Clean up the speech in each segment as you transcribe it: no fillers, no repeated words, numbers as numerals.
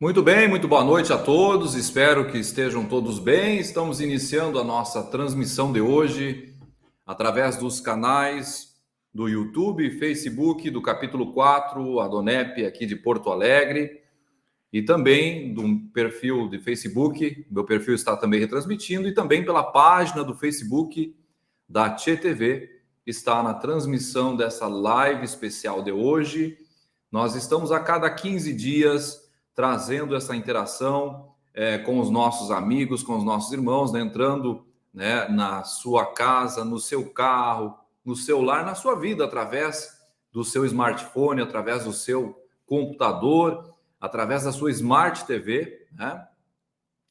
Muito bem, muito boa noite a todos. Espero que estejam todos bem. Estamos iniciando a nossa transmissão de hoje através dos canais do YouTube, Facebook, do capítulo 4, Adonep aqui de Porto Alegre, e também do perfil de Facebook. Meu perfil está também retransmitindo, e também pela página do Facebook da Tchê TV, está na transmissão dessa live especial de hoje. Nós estamos a cada 15 dias trazendo essa interação com os nossos amigos, com os nossos irmãos, né? Entrando, né, na sua casa, no seu carro, no seu lar, na sua vida, através do seu smartphone, através do seu computador, através da sua Smart TV, né?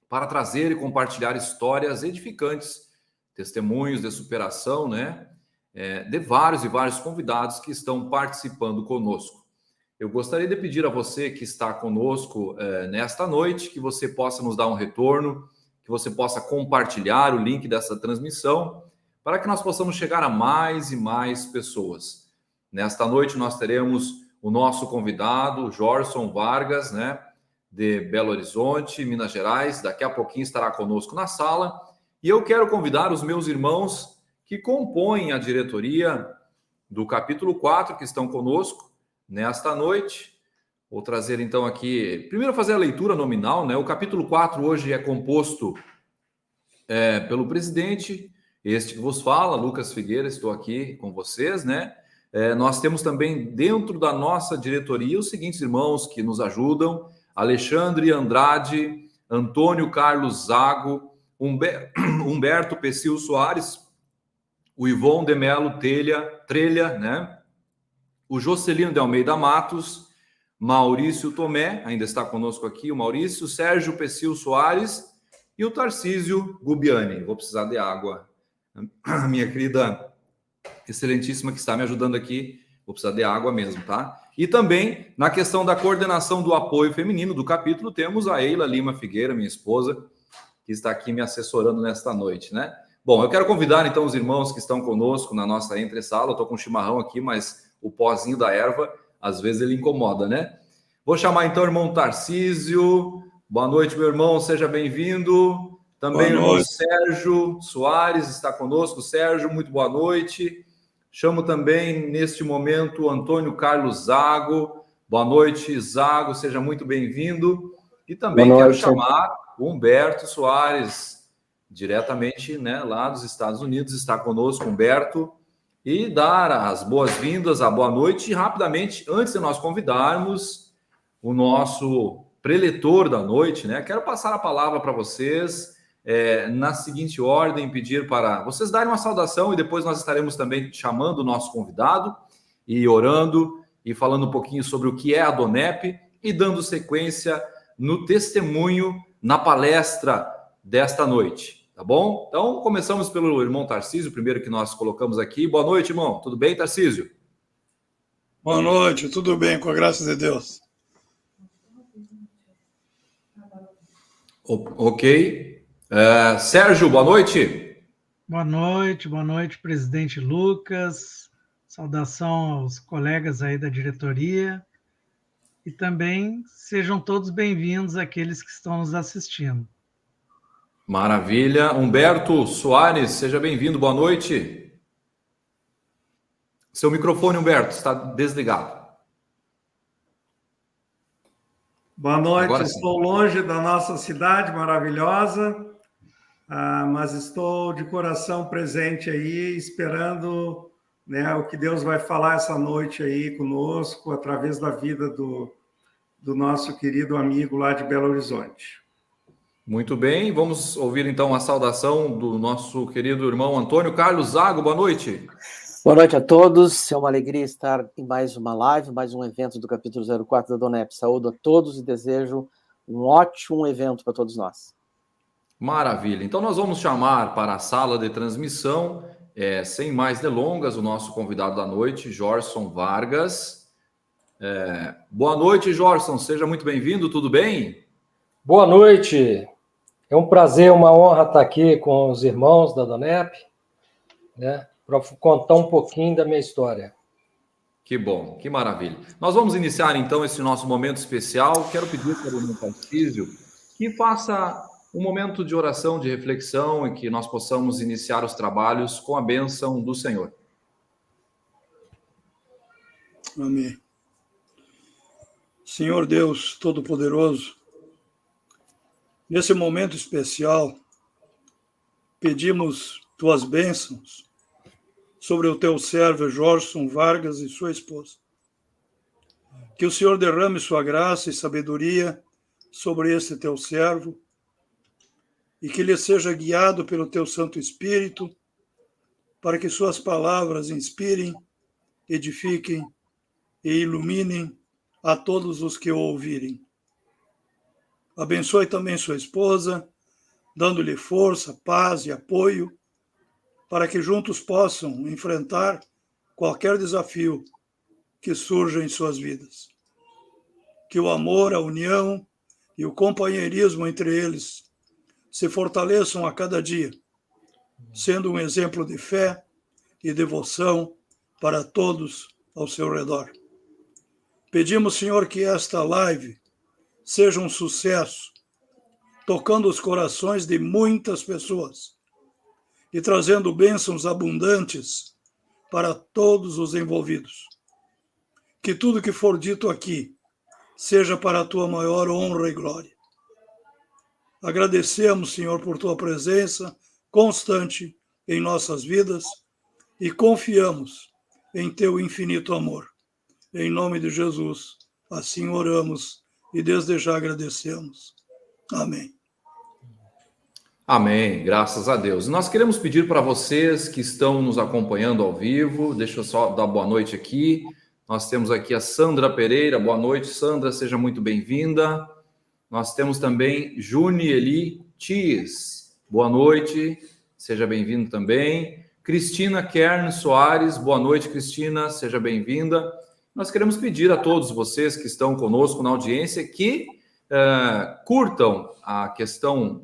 Para trazer e compartilhar histórias edificantes, testemunhos de superação, né? De vários e vários convidados que estão participando conosco. Eu gostaria de pedir a você que está conosco nesta noite, que você possa nos dar um retorno, que você possa compartilhar o link dessa transmissão, para que nós possamos chegar a mais e mais pessoas. Nesta noite nós teremos o nosso convidado, Jorson Vargas, né, de Belo Horizonte, Minas Gerais. Daqui a pouquinho estará conosco na sala. E eu quero convidar os meus irmãos que compõem a diretoria do capítulo 4, que estão conosco nesta noite. Vou trazer então aqui, primeiro fazer a leitura nominal, né? O capítulo 4 hoje é composto pelo presidente, este que vos fala, Lucas Figueira, estou aqui com vocês, né? Nós temos também dentro da nossa diretoria os seguintes irmãos que nos ajudam: Alexandre Andrade, Antônio Carlos Zago, Humberto Pecil Soares, o Ivon de Melo Trelha, né? O Jocelino de Almeida Matos, Maurício Tomé, ainda está conosco aqui, o Maurício, Sérgio Pecil Soares e o Tarcísio Gubiani. Vou precisar de água. A minha querida, excelentíssima, que está me ajudando aqui, vou precisar de água mesmo, tá? E também, na questão da coordenação do apoio feminino do capítulo, temos a Eila Lima Figueira, minha esposa, que está aqui me assessorando nesta noite, né? Bom, eu quero convidar, então, os irmãos que estão conosco na nossa entre-sala. Eu estou com chimarrão aqui, mas o pozinho da erva, às vezes ele incomoda, né? Vou chamar então o irmão Tarcísio. Boa noite, meu irmão, seja bem-vindo. Também o irmão Sérgio Soares está conosco. Sérgio, muito boa noite. Chamo também, neste momento, Antônio Carlos Zago. Boa noite, Zago, seja muito bem-vindo. E também quero chamar o Humberto Soares, diretamente, né, lá dos Estados Unidos, está conosco, Humberto. E dar as boas-vindas, a boa noite, e rapidamente, antes de nós convidarmos o nosso preletor da noite, né? Quero passar a palavra para vocês, na seguinte ordem, pedir para vocês darem uma saudação, e depois nós estaremos também chamando o nosso convidado, e orando, e falando um pouquinho sobre o que é a Adonep, e dando sequência no testemunho, na palestra desta noite. Tá bom? Então, começamos pelo irmão Tarcísio, primeiro que nós colocamos aqui. Boa noite, irmão. Tudo bem, Tarcísio? Boa noite, tudo bem, com a graça de Deus. Ok. Sérgio, boa noite. Boa noite, presidente Lucas. Saudação aos colegas aí da diretoria. E também sejam todos bem-vindos aqueles que estão nos assistindo. Maravilha. Humberto Soares, seja bem-vindo, boa noite. Seu microfone, Humberto, está desligado. Boa noite, estou longe da nossa cidade maravilhosa, mas estou de coração presente aí, esperando, né, o que Deus vai falar essa noite aí conosco, através da vida do nosso querido amigo lá de Belo Horizonte. Muito bem, vamos ouvir então a saudação do nosso querido irmão Antônio Carlos Zago. Boa noite. Boa noite a todos, é uma alegria estar em mais uma live, mais um evento do capítulo 04 da Adonep. Saúdo a todos e desejo um ótimo evento para todos nós. Maravilha, então nós vamos chamar para a sala de transmissão, sem mais delongas, o nosso convidado da noite, Jorson Vargas. Boa noite, Jorson, seja muito bem-vindo, tudo bem? Boa noite, é um prazer, uma honra estar aqui com os irmãos da Adonep, né, para contar um pouquinho da minha história. Que bom, que maravilha. Nós vamos iniciar então esse nosso momento especial. Quero pedir para o irmão Tarcísio que faça um momento de oração, de reflexão e que nós possamos iniciar os trabalhos com a bênção do Senhor. Amém. Senhor Deus Todo-Poderoso, nesse momento especial, pedimos tuas bênçãos sobre o teu servo Jorson Vargas e sua esposa. Que o Senhor derrame sua graça e sabedoria sobre esse teu servo e que ele seja guiado pelo teu Santo Espírito para que suas palavras inspirem, edifiquem e iluminem a todos os que o ouvirem. Abençoe também sua esposa, dando-lhe força, paz e apoio para que juntos possam enfrentar qualquer desafio que surja em suas vidas. Que o amor, a união e o companheirismo entre eles se fortaleçam a cada dia, sendo um exemplo de fé e devoção para todos ao seu redor. Pedimos, Senhor, que esta live seja um sucesso, tocando os corações de muitas pessoas e trazendo bênçãos abundantes para todos os envolvidos. Que tudo que for dito aqui seja para a tua maior honra e glória. Agradecemos, Senhor, por tua presença constante em nossas vidas e confiamos em teu infinito amor. Em nome de Jesus, assim oramos e desde já agradecemos. Amém. Amém, graças a Deus. Nós queremos pedir para vocês que estão nos acompanhando ao vivo, deixa eu só dar boa noite aqui. Nós temos aqui a Sandra Pereira. Boa noite, Sandra, seja muito bem-vinda. Nós temos também Junieli Tis. Boa noite, seja bem-vindo também. Cristina Kern Soares. Boa noite, Cristina, seja bem-vinda. Nós queremos pedir a todos vocês que estão conosco na audiência que curtam a questão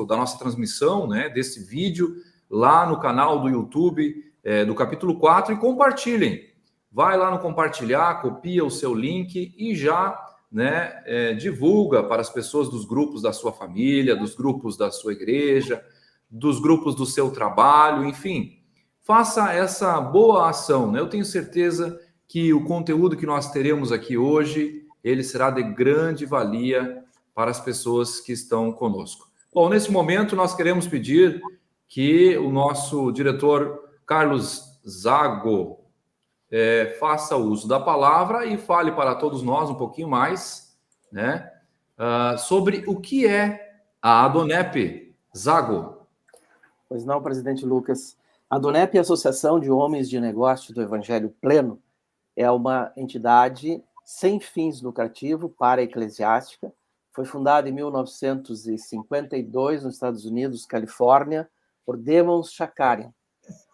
da nossa transmissão, né, desse vídeo lá no canal do YouTube do capítulo 4 e compartilhem. Vai lá no compartilhar, copia o seu link e já, né, divulga para as pessoas dos grupos da sua família, dos grupos da sua igreja, dos grupos do seu trabalho, enfim. Faça essa boa ação, né? Eu tenho certeza que o conteúdo que nós teremos aqui hoje, ele será de grande valia para as pessoas que estão conosco. Bom, nesse momento nós queremos pedir que o nosso diretor Carlos Zago faça uso da palavra e fale para todos nós um pouquinho mais, né, sobre o que é a Adonep. Zago. Pois não, presidente Lucas. A Adonep é a Associação de Homens de Negócio do Evangelho Pleno. É uma entidade sem fins lucrativos para-eclesiástica. Foi fundada em 1952 nos Estados Unidos, Califórnia, por Demons Shakarian.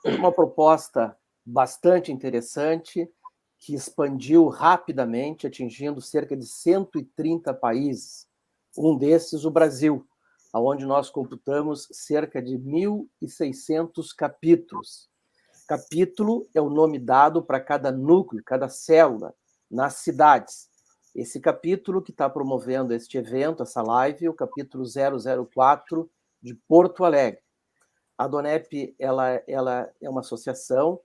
Uma proposta bastante interessante que expandiu rapidamente, atingindo cerca de 130 países. Um desses, o Brasil, onde nós computamos cerca de 1.600 capítulos. Capítulo é o nome dado para cada núcleo, cada célula, nas cidades. Esse capítulo que está promovendo este evento, essa live, é o capítulo 004 de Porto Alegre. A Adonep, ela é uma associação.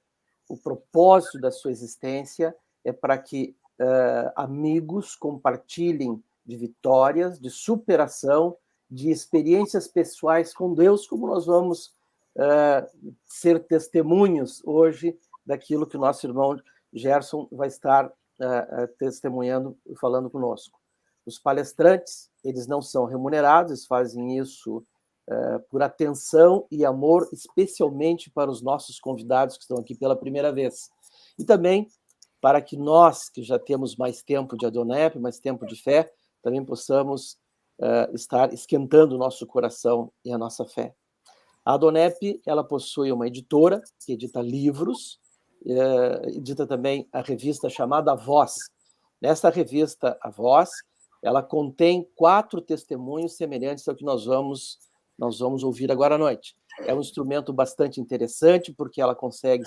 O propósito da sua existência é para que amigos compartilhem de vitórias, de superação, de experiências pessoais com Deus, como nós vamos ser testemunhos hoje daquilo que o nosso irmão Gerson vai estar testemunhando e falando conosco. Os palestrantes, eles não são remunerados, eles fazem isso por atenção e amor, especialmente para os nossos convidados que estão aqui pela primeira vez. E também para que nós, que já temos mais tempo de Adonep, mais tempo de fé, também possamos estar esquentando o nosso coração e a nossa fé. A Adonep, ela possui uma editora que edita livros, edita também a revista chamada A Voz. Nesta revista, A Voz, ela contém 4 testemunhos semelhantes ao que nós vamos ouvir agora à noite. É um instrumento bastante interessante, porque ela consegue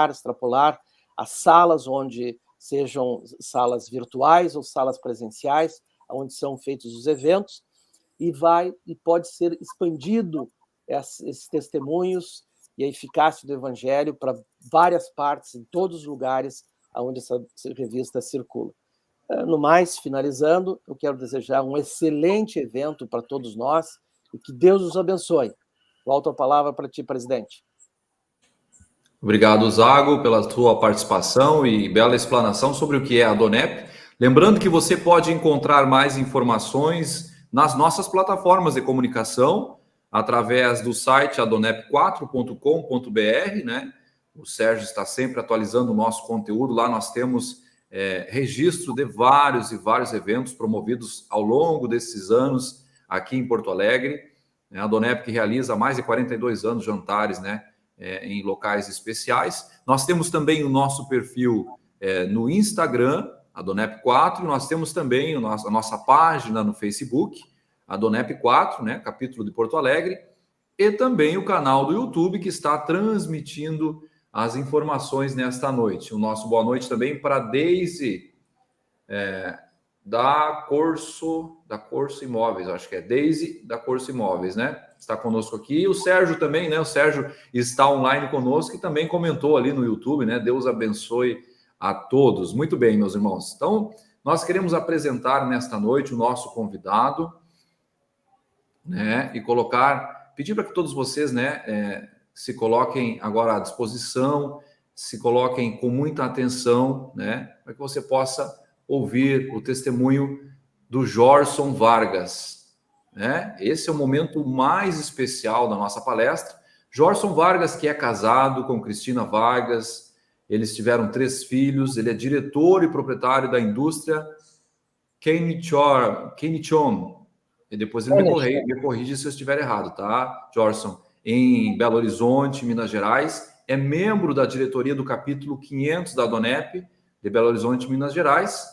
extrapolar as salas, onde sejam salas virtuais ou salas presenciais, onde são feitos os eventos, e pode ser expandido esses testemunhos e a eficácia do Evangelho para várias partes, em todos os lugares onde essa revista circula. No mais, finalizando, eu quero desejar um excelente evento para todos nós e que Deus os abençoe. Volto a palavra para ti, presidente. Obrigado, Zago, pela sua participação e bela explanação sobre o que é a Donep. Lembrando que você pode encontrar mais informações nas nossas plataformas de comunicação, através do site adonep4.com.br, né? O Sérgio está sempre atualizando o nosso conteúdo. Lá nós temos registro de vários e vários eventos promovidos ao longo desses anos aqui em Porto Alegre. A Donep que realiza há mais de 42 anos jantares, né? Em locais especiais. Nós temos também o nosso perfil no Instagram, a Donep 4, e nós temos também a nossa página no Facebook, a Donep 4, né, capítulo de Porto Alegre, e também o canal do YouTube que está transmitindo as informações nesta noite. O nosso boa noite também para Deise da Corso Imóveis, acho que é Deise da Corso Imóveis, né? Está conosco aqui. O Sérgio também, né? O Sérgio está online conosco e também comentou ali no YouTube, né? Deus abençoe a todos. Muito bem, meus irmãos. Então, nós queremos apresentar nesta noite o nosso convidado, né? E pedir para que todos vocês, né? Se coloquem agora à disposição, se coloquem com muita atenção, né? Para que você possa ouvir o testemunho do Jorson Vargas. Esse é o momento mais especial da nossa palestra. Jorson Vargas, que é casado com Cristina Vargas, eles tiveram 3 filhos, ele é diretor e proprietário da indústria Kenichon. E depois ele me corrige se eu estiver errado, tá, Jorson? Em Belo Horizonte, Minas Gerais, é membro da diretoria do capítulo 500 da Donep, de Belo Horizonte, Minas Gerais,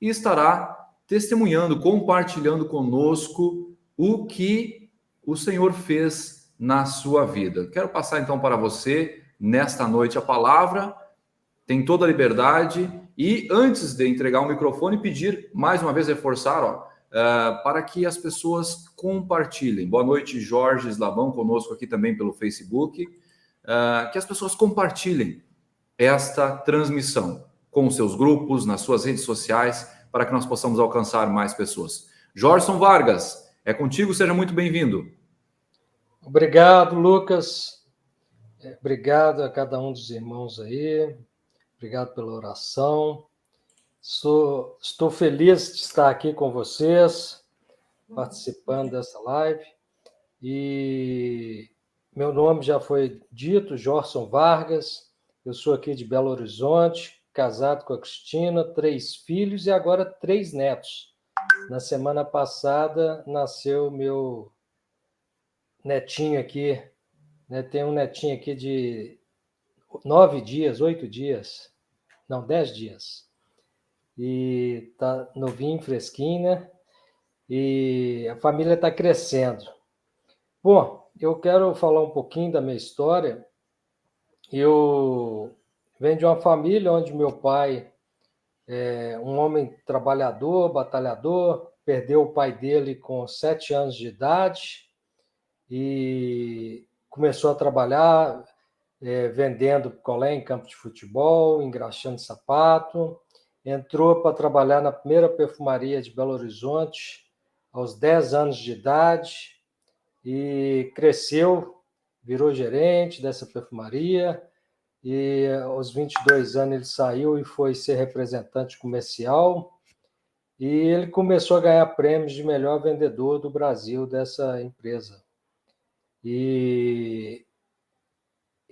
e estará testemunhando, compartilhando conosco o que o Senhor fez na sua vida. Quero passar então para você, nesta noite, a palavra, tem toda a liberdade, e antes de entregar o microfone, pedir, mais uma vez, reforçar, para que as pessoas compartilhem. Boa noite, Jorge Eslabão, conosco aqui também pelo Facebook, que as pessoas compartilhem esta transmissão com os seus grupos, nas suas redes sociais, para que nós possamos alcançar mais pessoas. Jorson Vargas, é contigo, seja muito bem-vindo. Obrigado, Lucas. Obrigado a cada um dos irmãos aí. Obrigado pela oração. Estou feliz de estar aqui com vocês, participando dessa live. E meu nome já foi dito, Jorson Vargas. Eu sou aqui de Belo Horizonte, casado com a Cristina, 3 filhos e agora 3 netos. Na semana passada nasceu meu netinho aqui, né? Tem um netinho aqui de 9 dias, 8 dias, não, 10 dias. E tá novinho, fresquinho, né? E a família está crescendo. Bom, eu quero falar um pouquinho da minha história. Eu venho de uma família onde meu pai um homem trabalhador, batalhador, perdeu o pai dele com 7 anos de idade e começou a trabalhar vendendo picolé em campo de futebol, engraxando sapato. Entrou para trabalhar na primeira perfumaria de Belo Horizonte aos 10 anos de idade e cresceu, virou gerente dessa perfumaria. E aos 22 anos ele saiu e foi ser representante comercial, e ele começou a ganhar prêmios de melhor vendedor do Brasil dessa empresa. E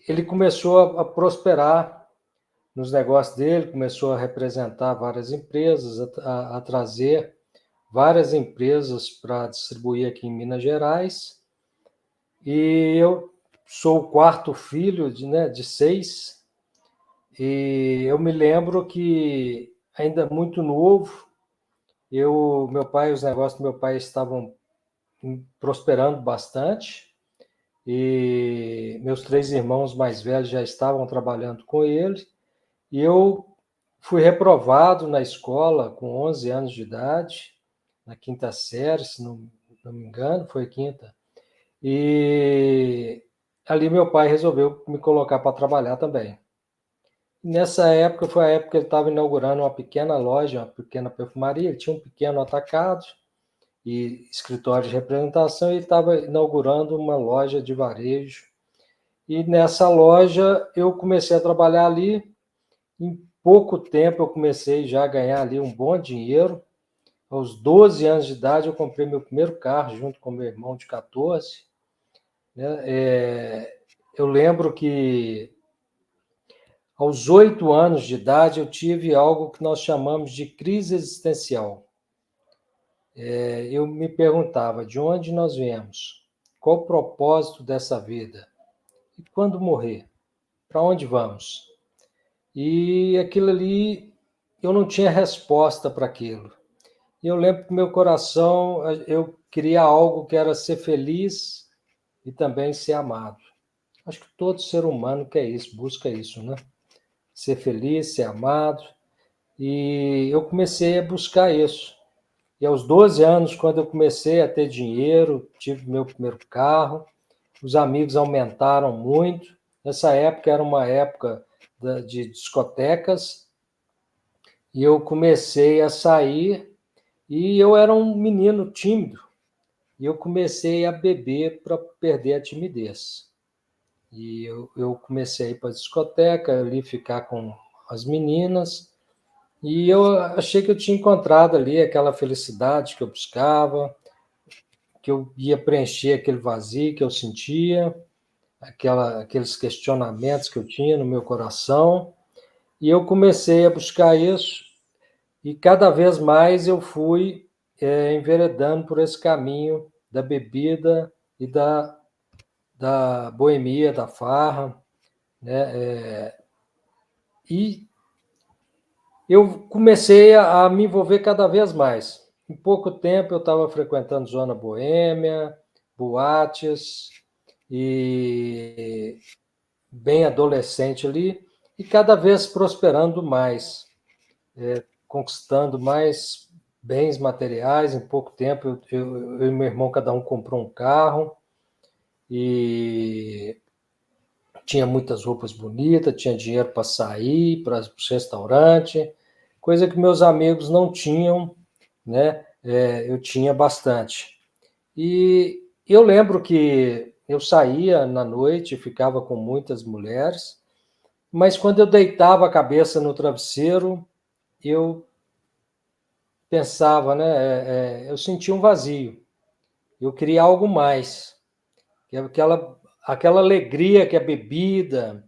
ele começou a prosperar nos negócios dele, começou a representar várias empresas, a trazer várias empresas para distribuir aqui em Minas Gerais. E eu sou o 4º filho de 6, e eu me lembro que, ainda muito novo, os negócios do meu pai estavam prosperando bastante, e meus 3 irmãos mais velhos já estavam trabalhando com ele, E eu fui reprovado na escola com 11 anos de idade, na quinta série, se não me engano, foi quinta. E ali meu pai resolveu me colocar para trabalhar também. Nessa época, foi a época que ele estava inaugurando uma pequena loja, uma pequena perfumaria, ele tinha um pequeno atacado e escritório de representação, e ele estava inaugurando uma loja de varejo. E nessa loja eu comecei a trabalhar ali. Em pouco tempo eu comecei já a ganhar ali um bom dinheiro. Aos 12 anos de idade eu comprei meu primeiro carro junto com meu irmão de 14. Eu lembro que aos 8 anos de idade eu tive algo que nós chamamos de crise existencial. Eu me perguntava de onde nós viemos, qual o propósito dessa vida e quando morrer, para onde vamos? E aquilo ali, eu não tinha resposta para aquilo. E eu lembro que no meu coração, eu queria algo que era ser feliz e também ser amado. Acho que todo ser humano quer isso, busca isso, né? Ser feliz, ser amado. E eu comecei a buscar isso. E aos 12 anos, quando eu comecei a ter dinheiro, tive meu primeiro carro, os amigos aumentaram muito. Nessa época era uma época de discotecas, e eu comecei a sair, e eu era um menino tímido, e eu comecei a beber para perder a timidez. E eu comecei a ir para a discoteca, ali ficar com as meninas, e eu achei que eu tinha encontrado ali aquela felicidade que eu buscava, que eu ia preencher aquele vazio que eu sentia, aqueles questionamentos que eu tinha no meu coração, e eu comecei a buscar isso, e cada vez mais eu fui enveredando por esse caminho da bebida e da boemia, da farra, né? E eu comecei a me envolver cada vez mais. Em pouco tempo eu estava frequentando zona boêmia, boates, e bem adolescente ali, e cada vez prosperando mais, conquistando mais bens materiais. Em pouco tempo eu e meu irmão, cada um comprou um carro, e tinha muitas roupas bonitas, tinha dinheiro para sair, para o restaurante, coisa que meus amigos não tinham, né? Eu tinha bastante. E eu lembro que eu saía na noite, ficava com muitas mulheres, mas quando eu deitava a cabeça no travesseiro, eu pensava, né? Eu sentia um vazio. Eu queria algo mais. Aquela alegria que a bebida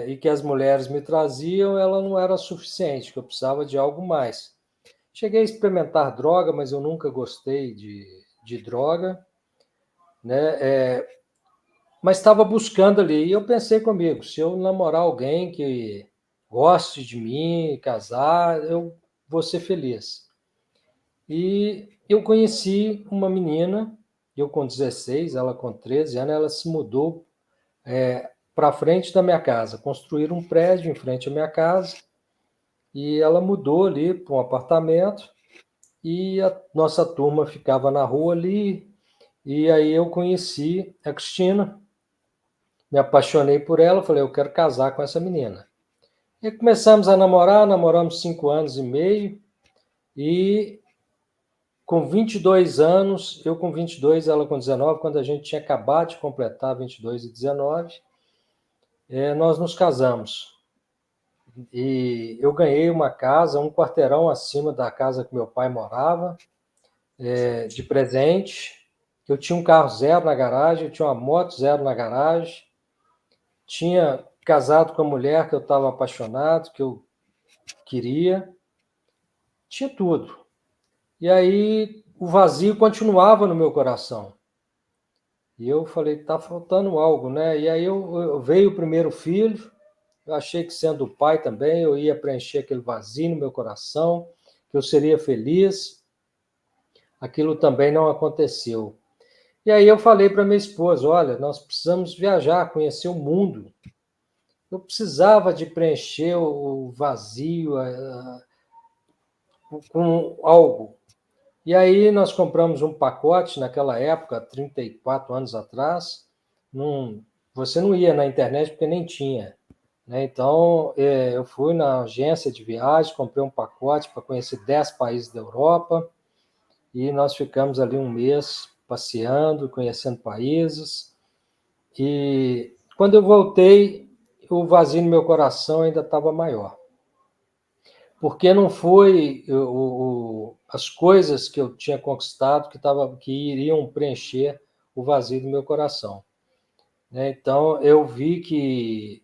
e que as mulheres me traziam, ela não era suficiente, que eu precisava de algo mais. Cheguei a experimentar droga, mas eu nunca gostei de droga, né? Mas estava buscando ali, e eu pensei comigo, se eu namorar alguém que goste de mim, casar, eu vou ser feliz. E eu conheci uma menina, eu com 16, ela com 13 anos, ela se mudou para frente da minha casa, construíram um prédio em frente à minha casa, e ela mudou ali para um apartamento, e a nossa turma ficava na rua ali, e aí eu conheci a Cristina, me apaixonei por ela, falei, eu quero casar com essa menina. E começamos a namorar, namoramos 5 anos e meio, e com 22 anos, eu com 22, ela com 19, quando a gente tinha acabado de completar 22 e 19, nós nos casamos. E eu ganhei uma casa, um quarteirão acima da casa que meu pai morava, de presente. Eu tinha um carro zero na garagem, eu tinha uma moto zero na garagem, tinha casado com a mulher que eu estava apaixonado, que eu queria, tinha tudo. E aí o vazio continuava no meu coração. E eu falei, tá faltando algo, né? E aí veio o primeiro filho, eu achei que sendo pai também, eu ia preencher aquele vazio no meu coração, que eu seria feliz. Aquilo também não aconteceu. E aí eu falei para minha esposa, olha, nós precisamos viajar, conhecer o mundo. eu precisava de preencher o vazio com algo. E aí nós compramos um pacote naquela época, 34 anos atrás. Você não ia na internet porque nem tinha, né? Então, eu fui na agência de viagem, comprei um pacote para conhecer 10 países da Europa, e nós ficamos ali um mês passeando, conhecendo países. E quando eu voltei, o vazio no meu coração ainda estava maior. Porque não foi as coisas que eu tinha conquistado que iriam preencher o vazio do meu coração, né? Então, eu vi que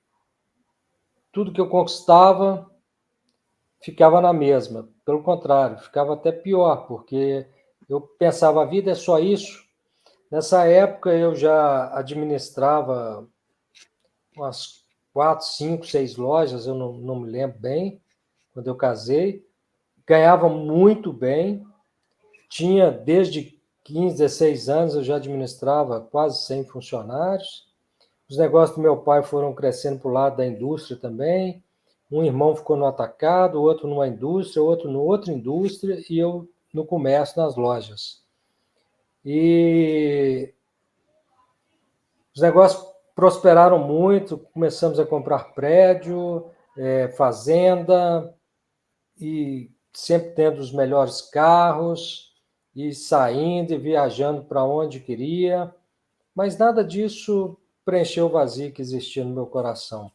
tudo que eu conquistava ficava na mesma. Pelo contrário, ficava até pior, porque eu pensava, a vida é só isso. Nessa época, eu já administrava umas 4, 5, 6 lojas, eu não me lembro bem, quando eu casei. Ganhava muito bem, tinha desde 15, 16 anos, eu já administrava quase 100 funcionários. Os negócios do meu pai foram crescendo para o lado da indústria também. Um irmão ficou no atacado, o outro numa indústria, o outro no outra indústria, e eu no comércio, nas lojas. E os negócios prosperaram muito, começamos a comprar prédio, fazenda, e sempre tendo os melhores carros, e saindo e viajando para onde queria, mas nada disso preencheu o vazio que existia no meu coração.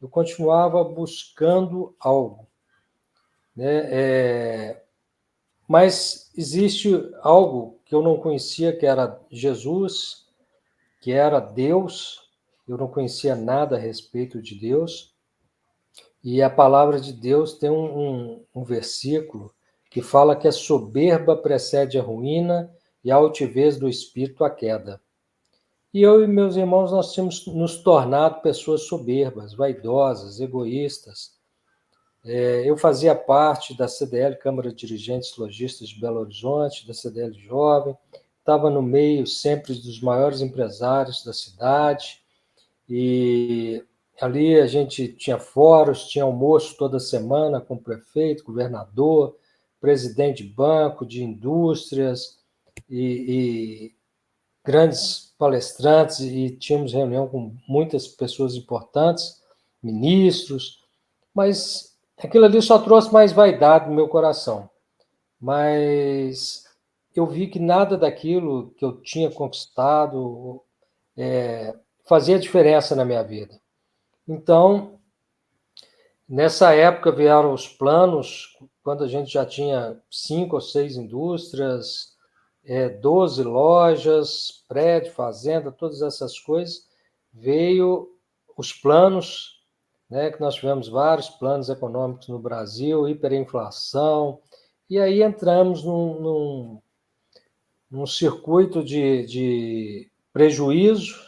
Eu continuava buscando algo, né? Mas existe algo que eu não conhecia, que era Jesus, que era Deus. Eu não conhecia nada a respeito de Deus. E a palavra de Deus tem um versículo que fala que a soberba precede a ruína e a altivez do espírito a queda. E eu e meus irmãos, nós tínhamos nos tornado pessoas soberbas, vaidosas, egoístas. Eu fazia parte da CDL, Câmara de Dirigentes Lojistas de Belo Horizonte, da CDL Jovem, estava no meio sempre dos maiores empresários da cidade, e ali a gente tinha fóruns, tinha almoço toda semana com o prefeito, governador, presidente de banco, de indústrias e grandes palestrantes, e tínhamos reunião com muitas pessoas importantes, ministros, mas aquilo ali só trouxe mais vaidade no meu coração. Mas eu vi que nada daquilo que eu tinha conquistado fazia diferença na minha vida. Então, nessa época vieram os planos, quando a gente já tinha 5 ou 6 indústrias, 12 lojas, prédio, fazenda, todas essas coisas, veio os planos, né, que nós tivemos vários planos econômicos no Brasil, hiperinflação, e aí entramos num circuito de prejuízo,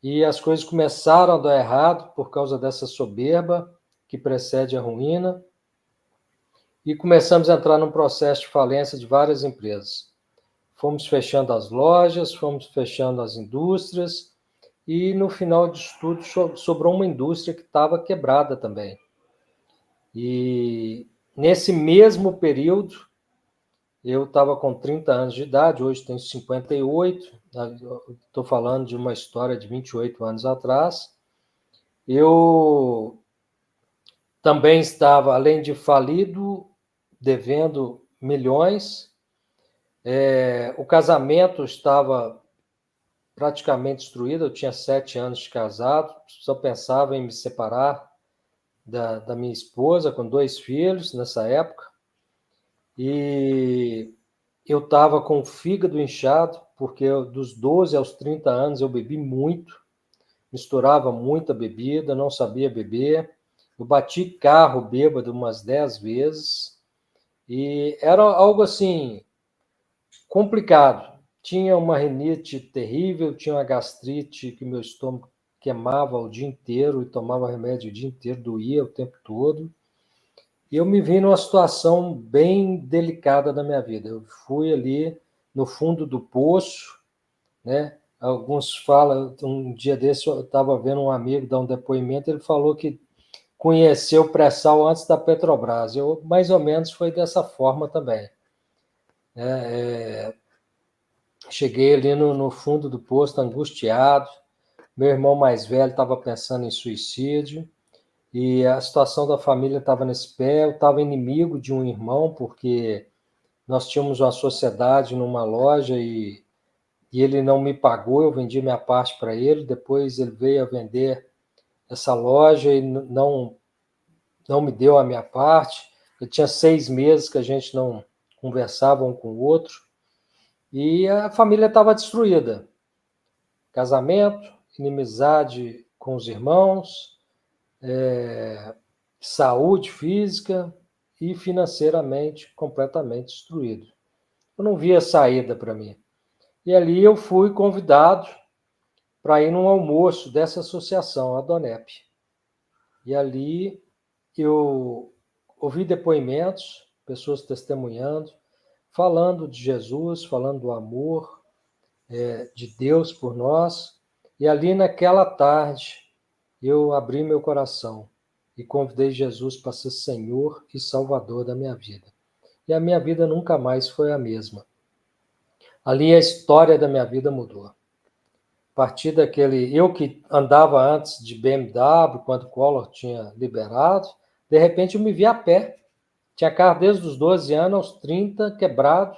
e as coisas começaram a dar errado por causa dessa soberba que precede a ruína, e começamos a entrar num processo de falência de várias empresas. Fomos fechando as lojas, fomos fechando as indústrias, e no final disso tudo sobrou uma indústria que estava quebrada também. E nesse mesmo período, eu estava com 30 anos de idade, hoje tenho 58, estou falando de uma história de 28 anos atrás. Eu também estava, além de falido, devendo milhões. O casamento estava praticamente destruído, eu tinha 7 anos de casado, só pensava em me separar da minha esposa, com 2 filhos nessa época. E eu estava com o fígado inchado, porque dos 12 aos 30 anos eu bebi muito, misturava muita bebida, não sabia beber. Eu bati carro bêbado umas 10 vezes, e era algo assim complicado. Tinha uma rinite terrível, tinha uma gastrite que meu estômago queimava o dia inteiro, e tomava remédio o dia inteiro, doía o tempo todo. E eu me vi numa situação bem delicada na minha vida. Eu fui ali no fundo do poço, né? alguns falam, um dia desse eu estava vendo um amigo dar um depoimento, ele falou que conheceu o pré-sal antes da Petrobras. Eu, mais ou menos, foi dessa forma também. Cheguei ali no fundo do posto, angustiado. Meu irmão mais velho estava pensando em suicídio, e a situação da família estava nesse pé. Eu estava inimigo de um irmão, porque nós tínhamos uma sociedade numa loja e ele não me pagou, eu vendi minha parte para ele, depois ele veio a vender essa loja e não me deu a minha parte. Eu tinha 6 meses que a gente não conversava um com o outro, e a família estava destruída. Casamento, inimizade com os irmãos, saúde física e financeiramente completamente destruído. Eu não via saída para mim. E ali eu fui convidado para ir num almoço dessa associação, a Donep. E ali eu ouvi depoimentos, pessoas testemunhando, falando de Jesus, falando do amor de Deus por nós. E ali naquela tarde eu abri meu coração e convidei Jesus para ser Senhor e Salvador da minha vida. E a minha vida nunca mais foi a mesma. Ali a história da minha vida mudou. A partir daquele... Eu que andava antes de BMW, quando o Collor tinha liberado, de repente eu me vi a pé. Tinha carro desde os 12 anos aos 30, quebrado.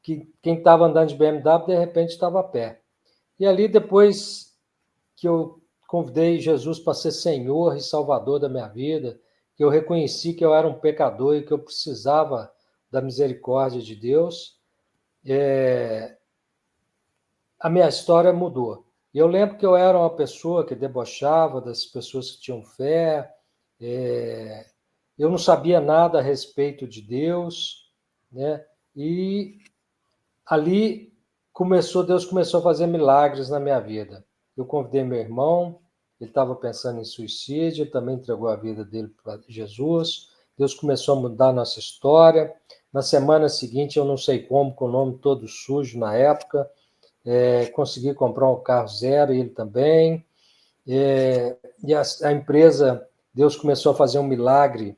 Que quem estava andando de BMW, de repente estava a pé. E ali, depois que eu convidei Jesus para ser Senhor e Salvador da minha vida, que eu reconheci que eu era um pecador e que eu precisava da misericórdia de Deus, a minha história mudou. E eu lembro que eu era uma pessoa que debochava das pessoas que tinham fé, eu não sabia nada a respeito de Deus, né? E ali Deus começou a fazer milagres na minha vida. Eu convidei meu irmão, ele estava pensando em suicídio, ele também entregou a vida dele para Jesus. Deus começou a mudar a nossa história. Na semana seguinte, eu não sei como, com o nome todo sujo na época, consegui comprar um carro zero, ele também. E a empresa, Deus começou a fazer um milagre.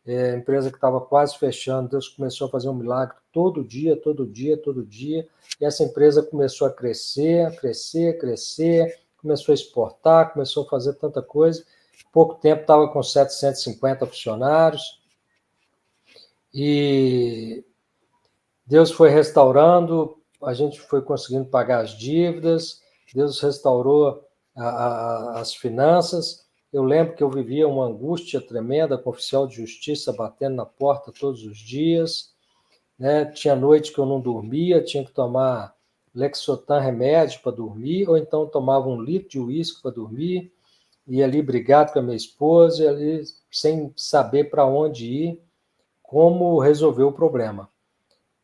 A empresa que estava quase fechando, Deus começou a fazer um milagre todo dia, todo dia, todo dia. E essa empresa começou a crescer, crescer, crescer, começou a exportar, começou a fazer tanta coisa. Em pouco tempo estava com 750 funcionários. E Deus foi restaurando, a gente foi conseguindo pagar as dívidas, Deus restaurou as finanças. Eu lembro que eu vivia uma angústia tremenda com o oficial de justiça batendo na porta todos os dias, né? Tinha noite que eu não dormia, tinha que tomar Lexotan remédio para dormir, ou então tomava 1 litro de uísque para dormir, e ali brigado com a minha esposa, e ali sem saber para onde ir, como resolver o problema.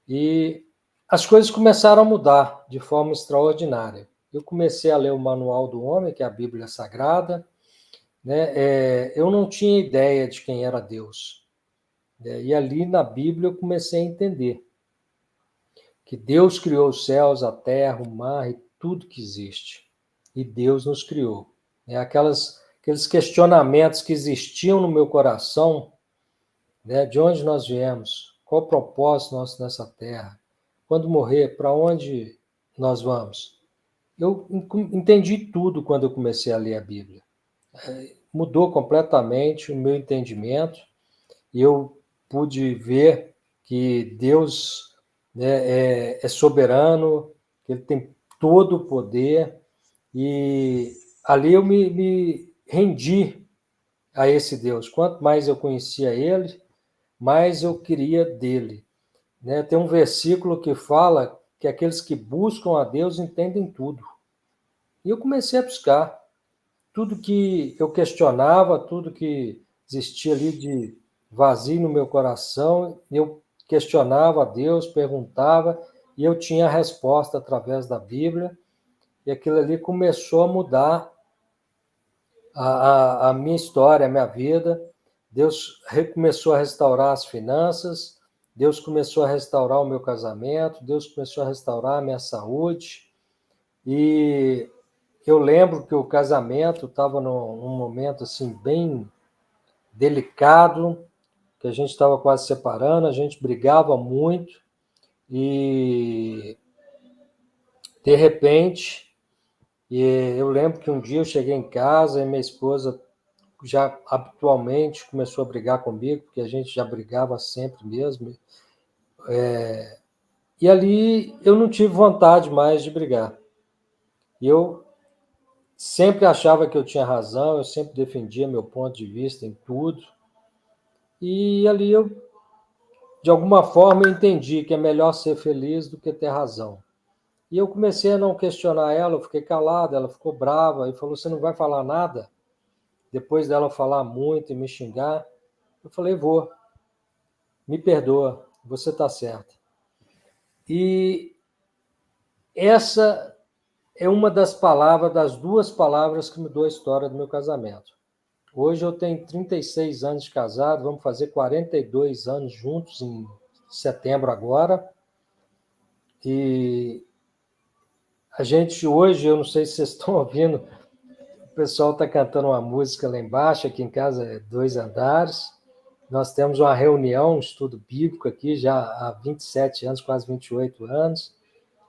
E as coisas começaram a mudar de forma extraordinária. Eu comecei a ler o Manual do Homem, que é a Bíblia Sagrada, né? Eu não tinha ideia de quem era Deus. E ali na Bíblia eu comecei a entender que Deus criou os céus, a terra, o mar e tudo que existe. E Deus nos criou. Aqueles questionamentos que existiam no meu coração, né? De onde nós viemos, qual o propósito nosso nessa terra, quando morrer, para onde nós vamos? Eu entendi tudo quando eu comecei a ler a Bíblia. Mudou completamente o meu entendimento, e eu pude ver que Deus, né, é soberano, que Ele tem todo o poder, e ali eu me rendi a esse Deus. Quanto mais eu conhecia Ele, mais eu queria dele. Né? Tem um versículo que fala que aqueles que buscam a Deus entendem tudo. E eu comecei a buscar. Tudo que eu questionava, tudo que existia ali de vazio no meu coração, eu questionava a Deus, perguntava, e eu tinha a resposta através da Bíblia, e aquilo ali começou a mudar a minha história, a minha vida. Deus começou a restaurar as finanças, Deus começou a restaurar o meu casamento, Deus começou a restaurar a minha saúde, E eu lembro que o casamento estava num momento assim bem delicado, que a gente estava quase separando, a gente brigava muito e de repente, eu lembro que um dia eu cheguei em casa e minha esposa já habitualmente começou a brigar comigo, porque a gente já brigava sempre mesmo. E ali eu não tive vontade mais de brigar. E eu sempre achava que eu tinha razão, eu sempre defendia meu ponto de vista em tudo. E ali eu, de alguma forma, eu entendi que é melhor ser feliz do que ter razão. E eu comecei a não questionar ela, eu fiquei calado, ela ficou brava e falou: "Você não vai falar nada?" Depois dela falar muito e me xingar, eu falei: "Vou, me perdoa, você está certa." E essa é uma das palavras, das duas palavras que mudou a história do meu casamento. Hoje eu tenho 36 anos de casado, vamos fazer 42 anos juntos em setembro agora. E a gente hoje, eu não sei se vocês estão ouvindo, o pessoal está cantando uma música lá embaixo, aqui em casa é 2 andares. Nós temos uma reunião, um estudo bíblico aqui já há 27 anos, quase 28 anos,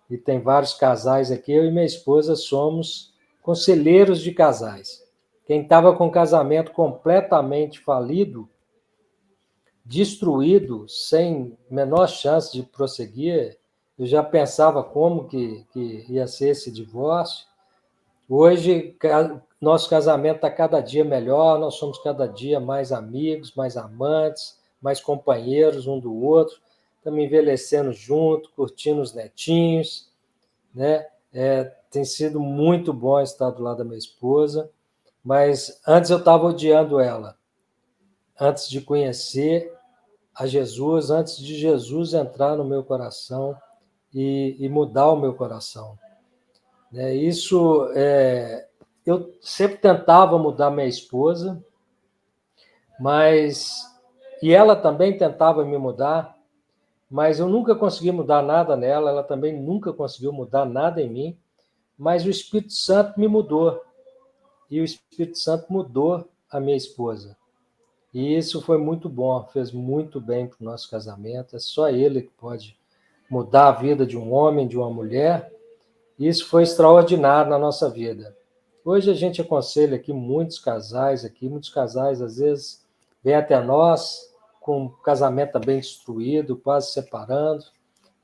e tem vários casais aqui. Eu e minha esposa somos conselheiros de casais. Quem estava com o casamento completamente falido, destruído, sem menor chance de prosseguir, eu já pensava como que ia ser esse divórcio. Hoje, nosso casamento está cada dia melhor, nós somos cada dia mais amigos, mais amantes, mais companheiros um do outro, estamos envelhecendo junto, curtindo os netinhos, né? Tem sido muito bom estar do lado da minha esposa, mas antes eu estava odiando ela, antes de conhecer a Jesus, antes de Jesus entrar no meu coração e mudar o meu coração. Isso, eu sempre tentava mudar minha esposa, e ela também tentava me mudar, mas eu nunca consegui mudar nada nela, ela também nunca conseguiu mudar nada em mim, mas o Espírito Santo me mudou, e o Espírito Santo mudou a minha esposa. E isso foi muito bom, fez muito bem para o nosso casamento. É só ele que pode mudar a vida de um homem, de uma mulher. Isso foi extraordinário na nossa vida. Hoje a gente aconselha aqui muitos casais às vezes vêm até nós com o casamento bem destruído, quase separando,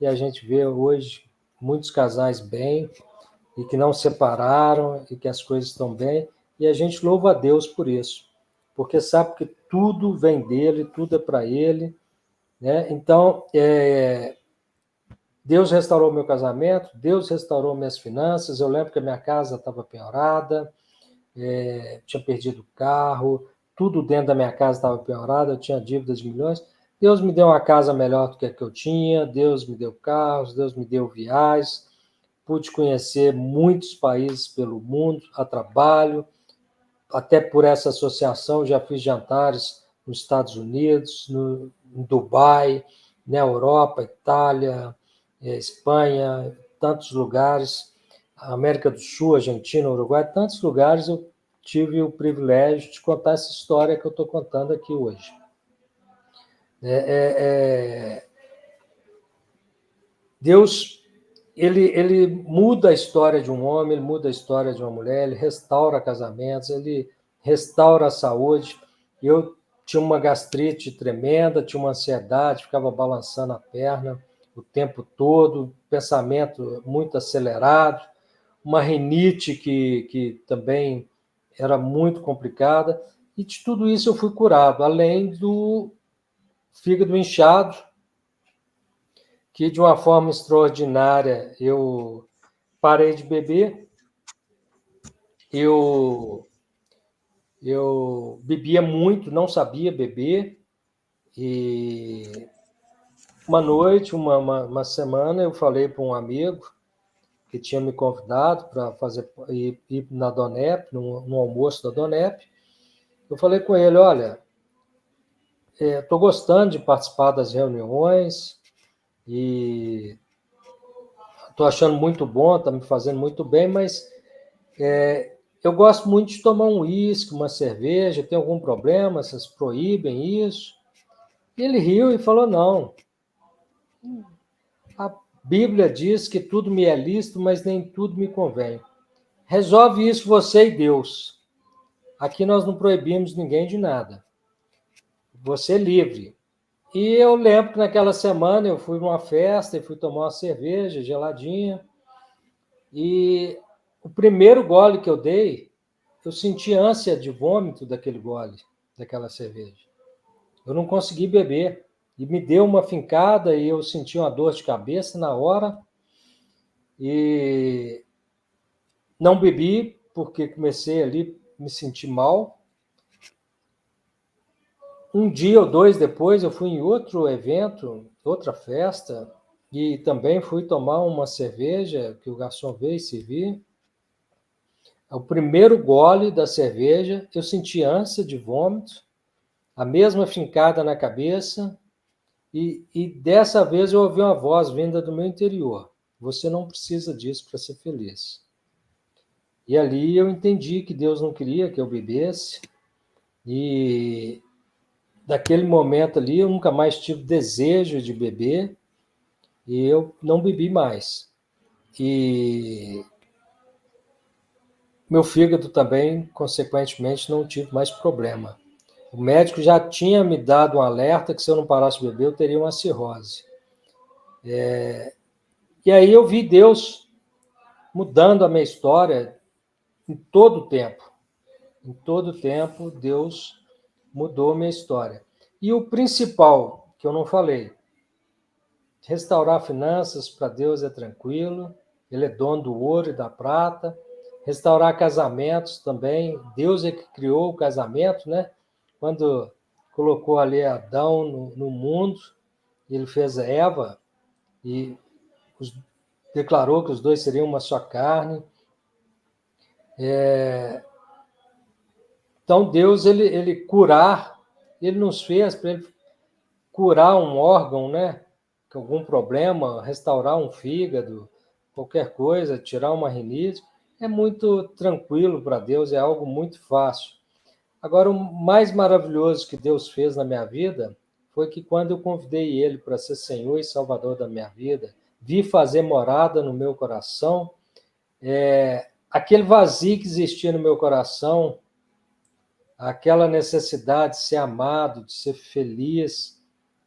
e a gente vê hoje muitos casais bem e que não separaram e que as coisas estão bem, e a gente louva a Deus por isso, porque sabe que tudo vem dele, tudo é para ele, né? Então, Deus restaurou meu casamento, Deus restaurou minhas finanças. Eu lembro que a minha casa estava penhorada, tinha perdido o carro, tudo dentro da minha casa estava penhorado, eu tinha dívidas de milhões. Deus me deu uma casa melhor do que a que eu tinha, Deus me deu carros, Deus me deu viagens, pude conhecer muitos países pelo mundo a trabalho, até por essa associação já fiz jantares nos Estados Unidos, em Dubai, na Europa, Itália, Espanha, tantos lugares, América do Sul, Argentina, Uruguai, tantos lugares eu tive o privilégio de contar essa história que eu estou contando aqui hoje. Deus, ele muda a história de um homem, ele muda a história de uma mulher, ele restaura casamentos, ele restaura a saúde. Eu tinha uma gastrite tremenda, tinha uma ansiedade, ficava balançando a perna o tempo todo, pensamento muito acelerado, uma rinite que também era muito complicada, e de tudo isso eu fui curado, além do fígado inchado, que de uma forma extraordinária eu parei de beber, eu bebia muito, não sabia beber, e uma noite, uma semana, eu falei para um amigo que tinha me convidado para ir na Donep, no almoço da Donep. Eu falei com ele: olha, estou gostando de participar das reuniões e estou achando muito bom, está me fazendo muito bem, mas eu gosto muito de tomar um uísque, uma cerveja, tem algum problema? Vocês proíbem isso? E ele riu e falou, não. A Bíblia diz que tudo me é lícito, mas nem tudo me convém. Resolve isso você e Deus. Aqui nós não proibimos ninguém de nada. Você é livre. E eu lembro que naquela semana eu fui numa festa e fui tomar uma cerveja geladinha. E o primeiro gole que eu dei, eu senti ânsia de vômito daquele gole, daquela cerveja. Eu não consegui beber. E me deu uma fincada e eu senti uma dor de cabeça na hora. E não bebi, porque comecei ali a me sentir mal. Um dia ou dois depois, eu fui em outro evento, outra festa, e também fui tomar uma cerveja, que o garçom veio servir. O primeiro gole da cerveja, eu senti ânsia de vômito, a mesma fincada na cabeça, e dessa vez eu ouvi uma voz vinda do meu interior. Você não precisa disso para ser feliz. E ali eu entendi que Deus não queria que eu bebesse, e daquele momento ali eu nunca mais tive desejo de beber, e eu não bebi mais. E meu fígado também, consequentemente, não tive mais problema. O médico já tinha me dado um alerta que se eu não parasse de beber, eu teria uma cirrose. E aí eu vi Deus mudando a minha história em todo o tempo. Em todo o tempo, Deus mudou a minha história. E o principal, que eu não falei, restaurar finanças para Deus é tranquilo, Ele é dono do ouro e da prata. Restaurar casamentos também, Deus é que criou o casamento, né? Quando colocou ali Adão no mundo, ele fez a Eva e declarou que os dois seriam uma só carne. Então, Deus, ele curar, ele nos fez para ele curar um órgão, né? Com algum problema, restaurar um fígado, qualquer coisa, tirar uma rinite. É muito tranquilo para Deus, é algo muito fácil. Agora, o mais maravilhoso que Deus fez na minha vida foi que quando eu convidei Ele para ser Senhor e Salvador da minha vida, vi fazer morada no meu coração, aquele vazio que existia no meu coração, aquela necessidade de ser amado, de ser feliz,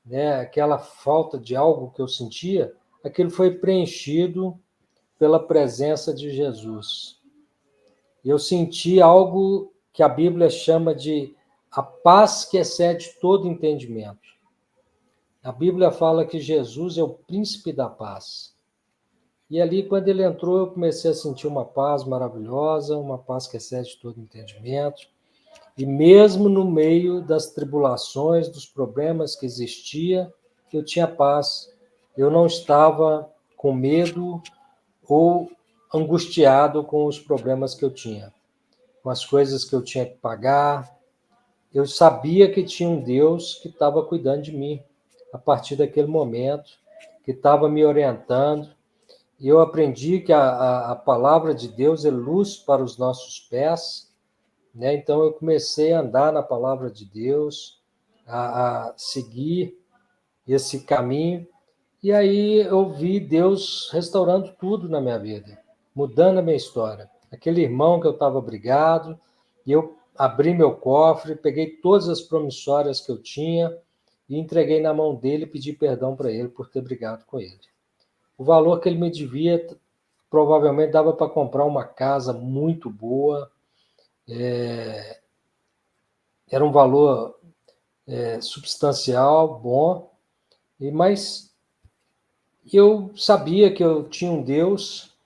né? Aquela falta de algo que eu sentia, aquilo foi preenchido pela presença de Jesus. Eu senti algo que a Bíblia chama de a paz que excede todo entendimento. A Bíblia fala que Jesus é o príncipe da paz. E ali, quando ele entrou, eu comecei a sentir uma paz maravilhosa, uma paz que excede todo entendimento. E mesmo no meio das tribulações, dos problemas que existia, eu tinha paz. Eu não estava com medo ou angustiado com os problemas que eu tinha, com as coisas que eu tinha que pagar. Eu sabia que tinha um Deus que estava cuidando de mim a partir daquele momento, que estava me orientando. E eu aprendi que a palavra de Deus é luz para os nossos pés, né? Então eu comecei a andar na palavra de Deus, a seguir esse caminho. E aí eu vi Deus restaurando tudo na minha vida, mudando a minha história. Aquele irmão que eu estava brigado, e eu abri meu cofre, peguei todas as promissórias que eu tinha e entreguei na mão dele e pedi perdão para ele por ter brigado com ele. O valor que ele me devia provavelmente dava para comprar uma casa muito boa. Era um valor substancial, bom, mas eu sabia que eu tinha um Deus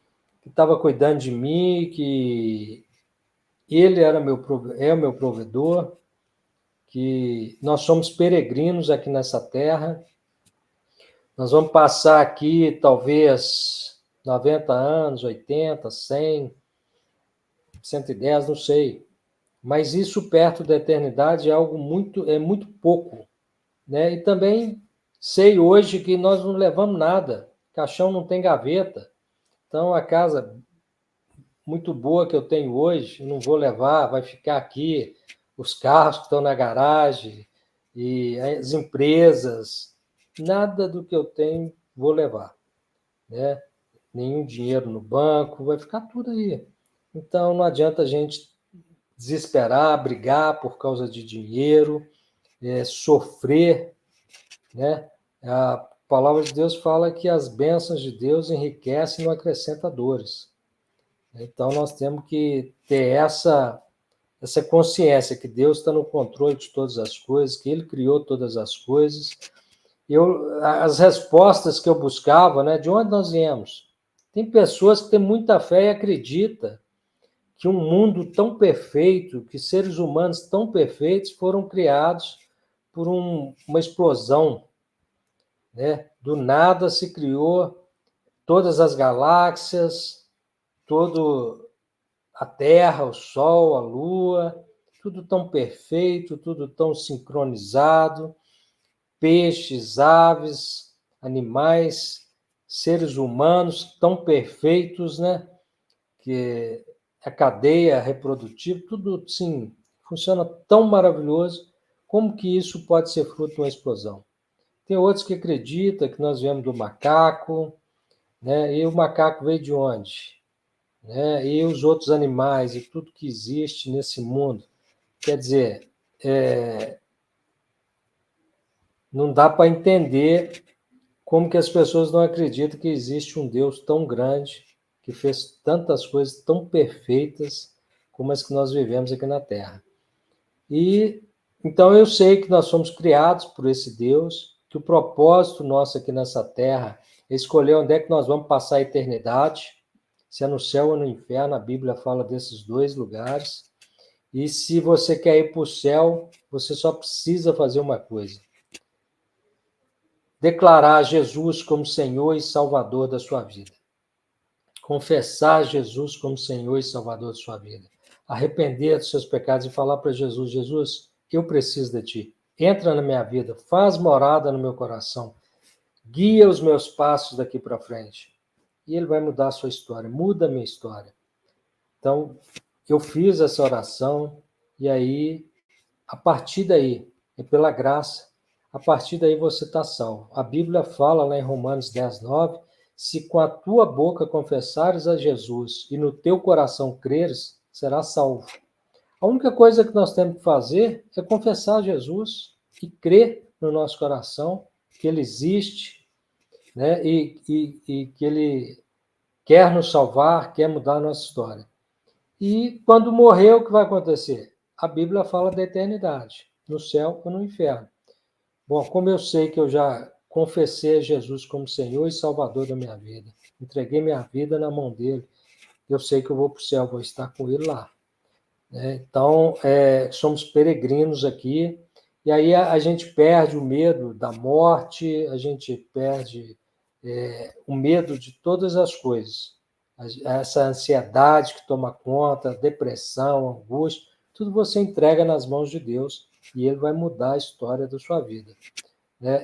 que estava cuidando de mim, que Ele é o meu provedor, que nós somos peregrinos aqui nessa terra. Nós vamos passar aqui talvez 90 anos, 80, 100, 110, não sei. Mas isso perto da eternidade é algo muito pouco, né? E também sei hoje que nós não levamos nada. Caixão não tem gaveta. Então, a casa muito boa que eu tenho hoje, eu não vou levar, vai ficar aqui, os carros que estão na garagem, e as empresas, nada do que eu tenho vou levar, né? Nenhum dinheiro no banco, vai ficar tudo aí. Então, não adianta a gente desesperar, brigar por causa de dinheiro, sofrer, né? A palavra de Deus fala que as bênçãos de Deus enriquecem e não acrescentam dores. Então, nós temos que ter essa consciência que Deus está no controle de todas as coisas, que Ele criou todas as coisas. As respostas que eu buscava, né, de onde nós viemos? Tem pessoas que têm muita fé e acreditam que um mundo tão perfeito, que seres humanos tão perfeitos foram criados por uma explosão, né? Do nada se criou todas as galáxias, todo a Terra, o Sol, a Lua, tudo tão perfeito, tudo tão sincronizado, peixes, aves, animais, seres humanos tão perfeitos, né? Que a cadeia reprodutiva, tudo assim, funciona tão maravilhoso. Como que isso pode ser fruto de uma explosão? Tem outros que acreditam que nós viemos do macaco, né? E o macaco veio de onde? Né? E os outros animais e tudo que existe nesse mundo. Quer dizer, não dá para entender como que as pessoas não acreditam que existe um Deus tão grande, que fez tantas coisas tão perfeitas como as que nós vivemos aqui na Terra. E então eu sei que nós somos criados por esse Deus, que o propósito nosso aqui nessa Terra é escolher onde é que nós vamos passar a eternidade, se é no céu ou no inferno. A Bíblia fala desses dois lugares. E se você quer ir para o céu, você só precisa fazer uma coisa: declarar Jesus como Senhor e Salvador da sua vida. Confessar Jesus como Senhor e Salvador da sua vida. Arrepender dos seus pecados e falar para Jesus: Jesus, eu preciso de ti. Entra na minha vida, faz morada no meu coração, guia os meus passos daqui para frente. E ele vai mudar a sua história, muda a minha história. Então, eu fiz essa oração e aí, a partir daí, é pela graça, a partir daí você está salvo. A Bíblia fala lá em Romanos 10:9, se com a tua boca confessares a Jesus e no teu coração creres, serás salvo. A única coisa que nós temos que fazer é confessar a Jesus e crer no nosso coração que Ele existe, né? E que Ele quer nos salvar, quer mudar a nossa história. E quando morrer, o que vai acontecer? A Bíblia fala da eternidade, no céu ou no inferno. Bom, como eu sei que eu já confessei a Jesus como Senhor e Salvador da minha vida, entreguei minha vida na mão dele, eu sei que eu vou para o céu, vou estar com ele lá. Então, somos peregrinos aqui, e aí a gente perde o medo da morte, a gente perde o medo de todas as coisas. Essa ansiedade que toma conta, depressão, angústia, tudo você entrega nas mãos de Deus e Ele vai mudar a história da sua vida.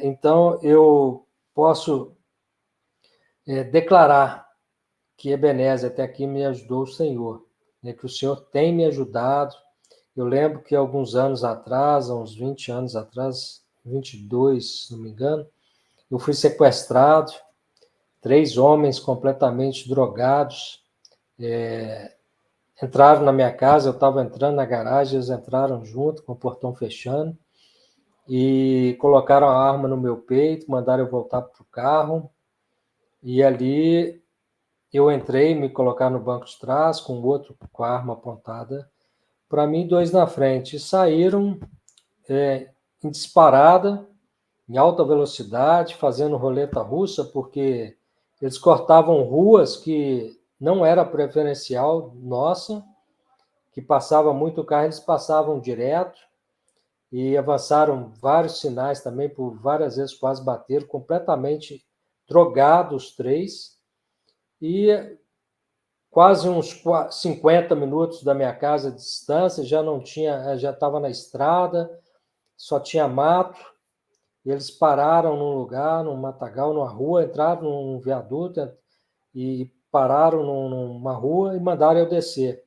Então, eu posso declarar que Ebenezer até aqui me ajudou o Senhor, que o Senhor tem me ajudado. Eu lembro que alguns anos atrás, há uns 20 anos atrás, 22, se não me engano, eu fui sequestrado, 3 homens completamente drogados entraram na minha casa, eu estava entrando na garagem, eles entraram junto, com o portão fechando, e colocaram a arma no meu peito, mandaram eu voltar para o carro, e ali eu entrei, me colocaram no banco de trás, com o outro com a arma apontada para mim, 2 na frente, e saíram em disparada, em alta velocidade, fazendo roleta russa, porque eles cortavam ruas que não era preferencial nossa, que passava muito carro, eles passavam direto, e avançaram vários sinais também, por várias vezes quase bateram, completamente drogados os 3, e quase uns 50 minutos da minha casa de distância, já estava na estrada, só tinha mato, e eles pararam num lugar, num matagal, numa rua, entraram num viaduto e pararam numa rua e mandaram eu descer.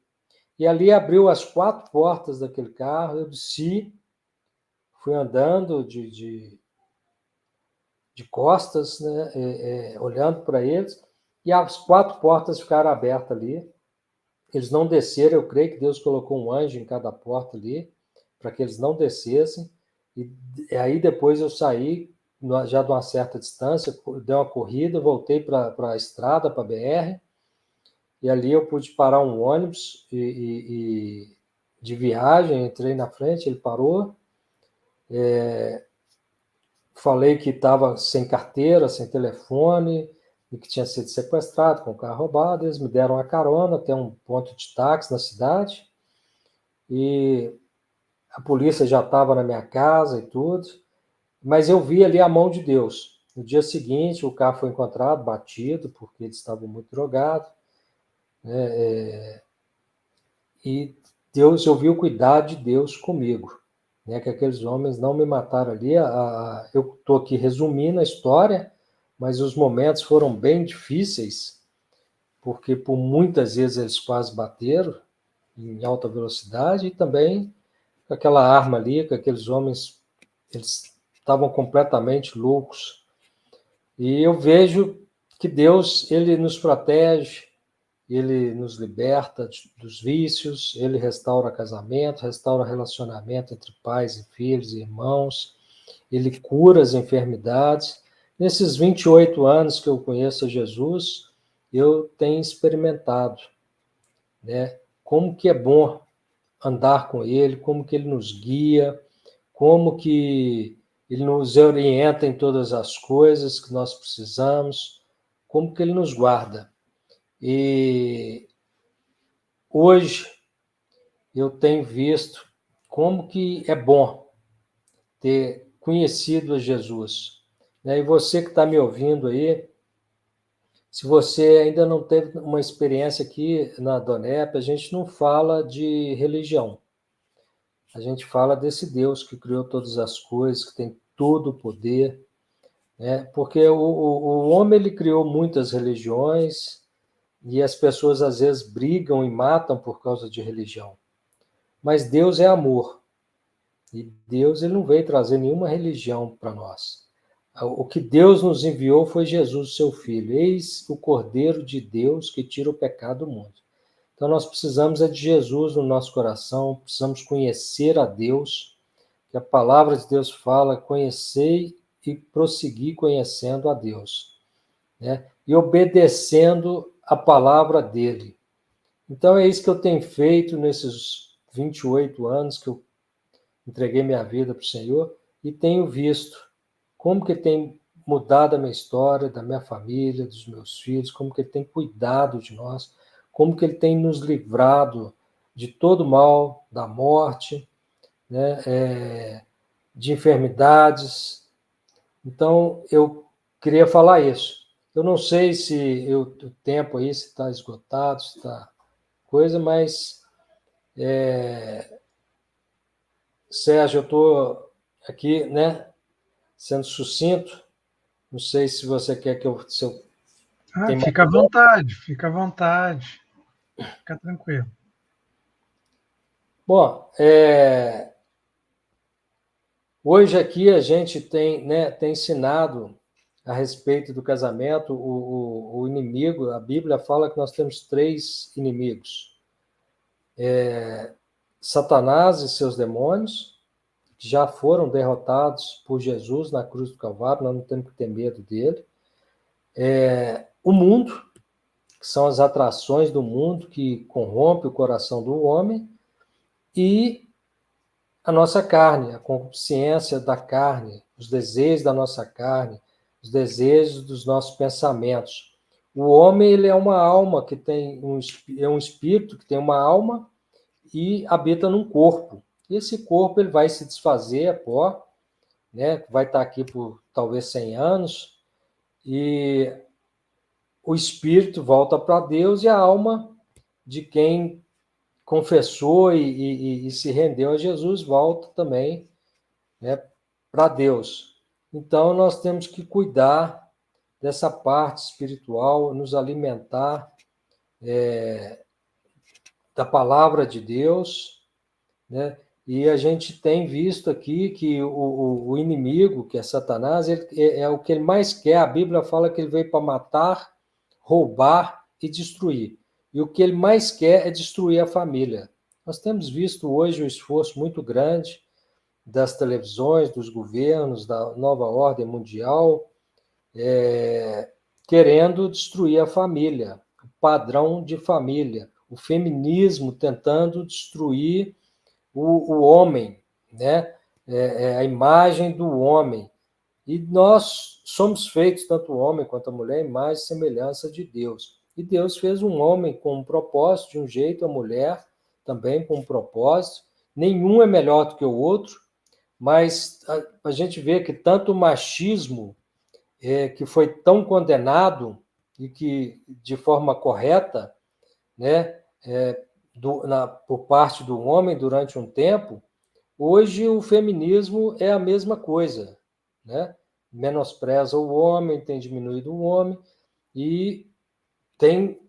E ali abriu as 4 portas daquele carro, eu desci, fui andando de costas, né, olhando para eles, e as 4 portas ficaram abertas ali. Eles não desceram, eu creio que Deus colocou um anjo em cada porta ali, para que eles não descessem. E aí depois eu saí, já de uma certa distância, dei uma corrida, voltei para a estrada, para a BR, e ali eu pude parar um ônibus de viagem, entrei na frente, ele parou, falei que estava sem carteira, sem telefone, e que tinha sido sequestrado com o carro roubado. Eles me deram uma carona até um ponto de táxi na cidade, e a polícia já estava na minha casa e tudo, mas eu vi ali a mão de Deus. No dia seguinte, o carro foi encontrado batido, porque eles estavam muito drogados, né? E Deus, eu vi o cuidado de Deus comigo, né? Que aqueles homens não me mataram ali. Eu estou aqui resumindo a história, mas os momentos foram bem difíceis, porque por muitas vezes eles quase bateram em alta velocidade, e também com aquela arma ali, com aqueles homens, eles estavam completamente loucos. E eu vejo que Deus, ele nos protege, ele nos liberta dos vícios, ele restaura casamento, restaura relacionamento entre pais e filhos e irmãos, ele cura as enfermidades. Nesses 28 anos que eu conheço Jesus, eu tenho experimentado, né, como que é bom andar com ele, como que ele nos guia, como que ele nos orienta em todas as coisas que nós precisamos, como que ele nos guarda. E hoje eu tenho visto como que é bom ter conhecido a Jesus, né? E você que está me ouvindo aí, se você ainda não teve uma experiência aqui na Donep, a gente não fala de religião. A gente fala desse Deus que criou todas as coisas, que tem todo o poder, né? Porque o homem ele criou muitas religiões, e as pessoas às vezes brigam e matam por causa de religião. Mas Deus é amor. E Deus ele não veio trazer nenhuma religião para nós. O que Deus nos enviou foi Jesus, seu Filho. Eis o Cordeiro de Deus que tira o pecado do mundo. Então nós precisamos de Jesus no nosso coração, precisamos conhecer a Deus, que a palavra de Deus fala, conhecei e prosseguir conhecendo a Deus, né? E obedecendo a palavra dele. Então é isso que eu tenho feito nesses 28 anos que eu entreguei minha vida para o Senhor, e tenho visto como que tem mudado a minha história, da minha família, dos meus filhos, como que ele tem cuidado de nós, como que ele tem nos livrado de todo mal, da morte, né, de enfermidades. Então, eu queria falar isso. Eu não sei se o tempo aí se está esgotado, se está coisa, mas Sérgio, eu estou aqui, né, sendo sucinto. Não sei se você quer que eu... Fica à vontade, fica à vontade. Fica tranquilo. Bom, hoje aqui a gente tem, né, tem ensinado a respeito do casamento. O inimigo, a Bíblia fala que nós temos 3 inimigos. Satanás e seus demônios, que já foram derrotados por Jesus na cruz do Calvário, nós não temos que ter medo dele. O mundo, que são as atrações do mundo que corrompe o coração do homem, e a nossa carne, a consciência da carne, os desejos da nossa carne, os desejos dos nossos pensamentos. O homem ele é uma alma que tem um espírito que tem uma alma e habita num corpo. E esse corpo ele vai se desfazer, é pó, né? Vai estar aqui por talvez 100 anos, e o espírito volta para Deus, e a alma de quem confessou e se rendeu a Jesus volta também, né, para Deus. Então nós temos que cuidar dessa parte espiritual, nos alimentar da palavra de Deus, né? E a gente tem visto aqui que o inimigo, que é Satanás, é o que ele mais quer. A Bíblia fala que ele veio para matar, roubar e destruir. E o que ele mais quer é destruir a família. Nós temos visto hoje um esforço muito grande das televisões, dos governos, da nova ordem mundial, querendo destruir a família, o padrão de família, o feminismo tentando destruir o homem, né? A imagem do homem. E nós somos feitos, tanto o homem quanto a mulher, imagem e semelhança de Deus. E Deus fez um homem com um propósito, de um jeito, a mulher também com um propósito. Nenhum é melhor do que o outro, mas a gente vê que tanto o machismo, que foi tão condenado e que, de forma correta, né, por parte do homem durante um tempo, hoje o feminismo é a mesma coisa, né? Menospreza o homem, tem diminuído o homem e tem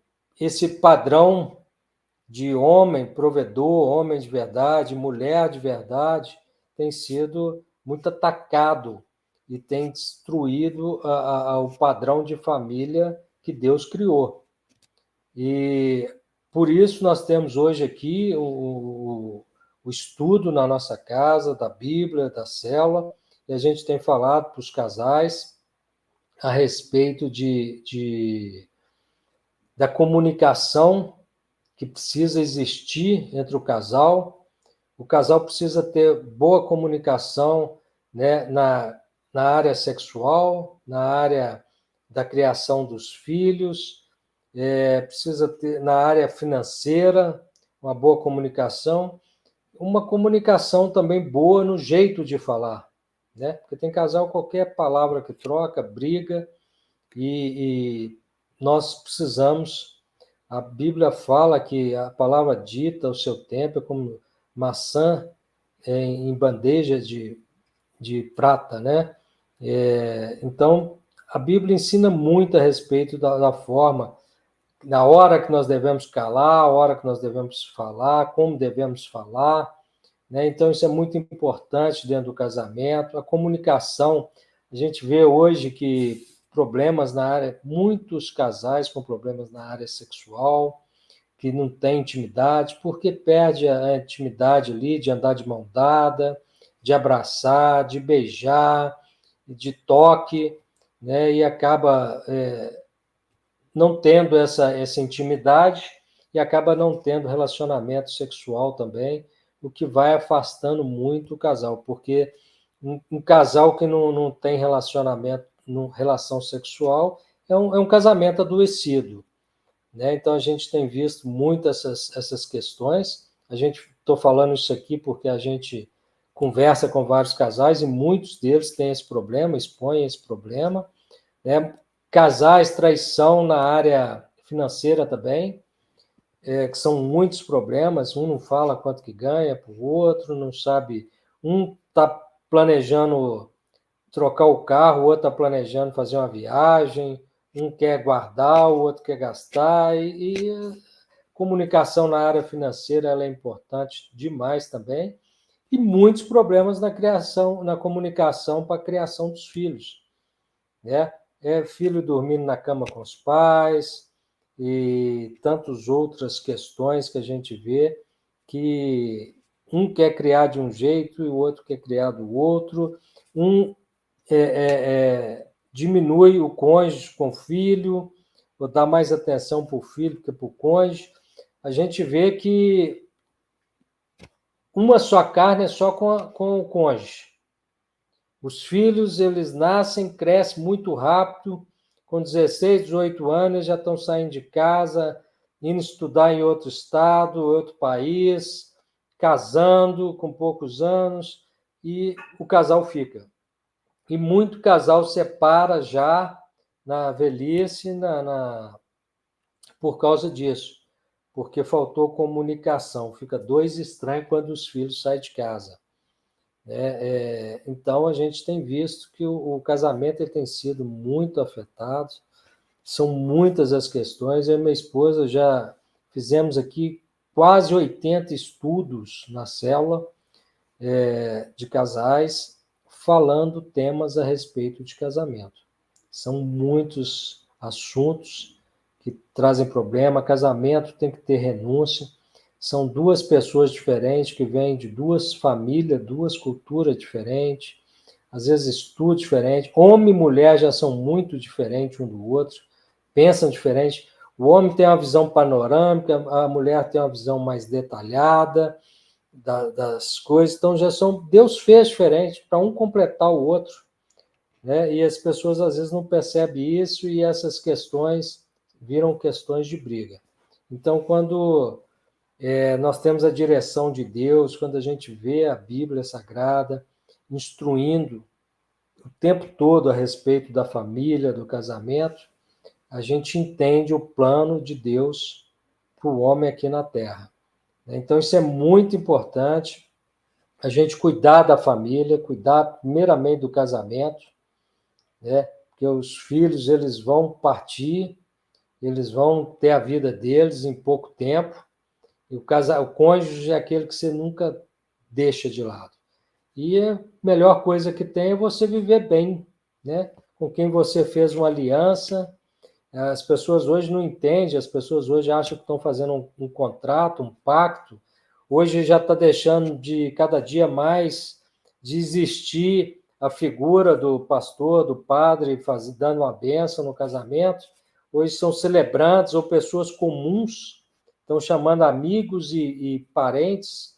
esse padrão de homem provedor, homem de verdade, mulher de verdade, tem sido muito atacado e tem destruído o padrão de família que Deus criou. E por isso nós temos hoje aqui o estudo na nossa casa, da Bíblia, da célula, e a gente tem falado para os casais a respeito da comunicação que precisa existir entre o casal. O casal precisa ter boa comunicação, né, na área sexual, na área da criação dos filhos, precisa ter na área financeira uma boa comunicação, uma comunicação também boa no jeito de falar, né? Porque tem casal, qualquer palavra que troca, briga, e nós precisamos. A Bíblia fala que a palavra dita ao seu tempo é como maçã em bandeja de prata, né? Então, a Bíblia ensina muito a respeito da forma, na hora que nós devemos calar, a hora que nós devemos falar, como devemos falar, né? Então, isso é muito importante dentro do casamento. A comunicação, a gente vê hoje que problemas na área, muitos casais com problemas na área sexual, que não tem intimidade, porque perde a intimidade ali de andar de mão dada, de abraçar, de beijar, de toque, né? E acaba não tendo essa intimidade e acaba não tendo relacionamento sexual também, o que vai afastando muito o casal, porque um casal que não tem relação sexual é um casamento adoecido, né? Então a gente tem visto muito essas questões. Estou falando isso aqui porque a gente conversa com vários casais e muitos deles têm esse problema, expõem esse problema, né? Casais, traição na área financeira também, que são muitos problemas. Um não fala quanto que ganha para o outro, não sabe. Um está planejando trocar o carro, o outro está planejando fazer uma viagem, um quer guardar, o outro quer gastar, e comunicação na área financeira ela é importante demais também, e muitos problemas na comunicação para a criação dos filhos, né? Filho dormindo na cama com os pais, e tantas outras questões que a gente vê, que um quer criar de um jeito e o outro quer criar do outro, diminui o cônjuge com o filho, ou dá mais atenção para o filho que para o cônjuge. A gente vê que uma só carne é só com o cônjuge. Os filhos, eles nascem, crescem muito rápido, com 16, 18 anos, já estão saindo de casa, indo estudar em outro estado, outro país, casando com poucos anos, e o casal fica. E muito casal separa já na velhice por causa disso, porque faltou comunicação. Fica dois estranhos quando os filhos saem de casa. Então, a gente tem visto que o casamento ele tem sido muito afetado. São muitas as questões. Eu e minha esposa já fizemos aqui quase 80 estudos na célula de casais, falando temas a respeito de casamento. São muitos assuntos que trazem problema. Casamento tem que ter renúncia. São duas pessoas diferentes que vêm de duas famílias, duas culturas diferentes, às vezes estudo diferente. Homem e mulher já são muito diferentes um do outro, pensam diferente. O homem tem uma visão panorâmica, a mulher tem uma visão mais detalhada das coisas. Então, Deus fez diferente para um completar o outro, né? E as pessoas às vezes não percebem isso e essas questões viram questões de briga. Então, quando nós temos a direção de Deus, quando a gente vê a Bíblia Sagrada instruindo o tempo todo a respeito da família, do casamento, a gente entende o plano de Deus para o homem aqui na Terra. Então, isso é muito importante, a gente cuidar da família, cuidar primeiramente do casamento, né? Porque os filhos, eles vão partir, eles vão ter a vida deles em pouco tempo, e o cônjuge é aquele que você nunca deixa de lado. E a melhor coisa que tem é você viver bem, né? Com quem você fez uma aliança. As pessoas hoje não entendem, as pessoas hoje acham que estão fazendo um contrato, um pacto. Hoje já está deixando de, cada dia mais, de existir a figura do pastor, do padre, dando uma bênção no casamento. Hoje são celebrantes ou pessoas comuns, estão chamando amigos e parentes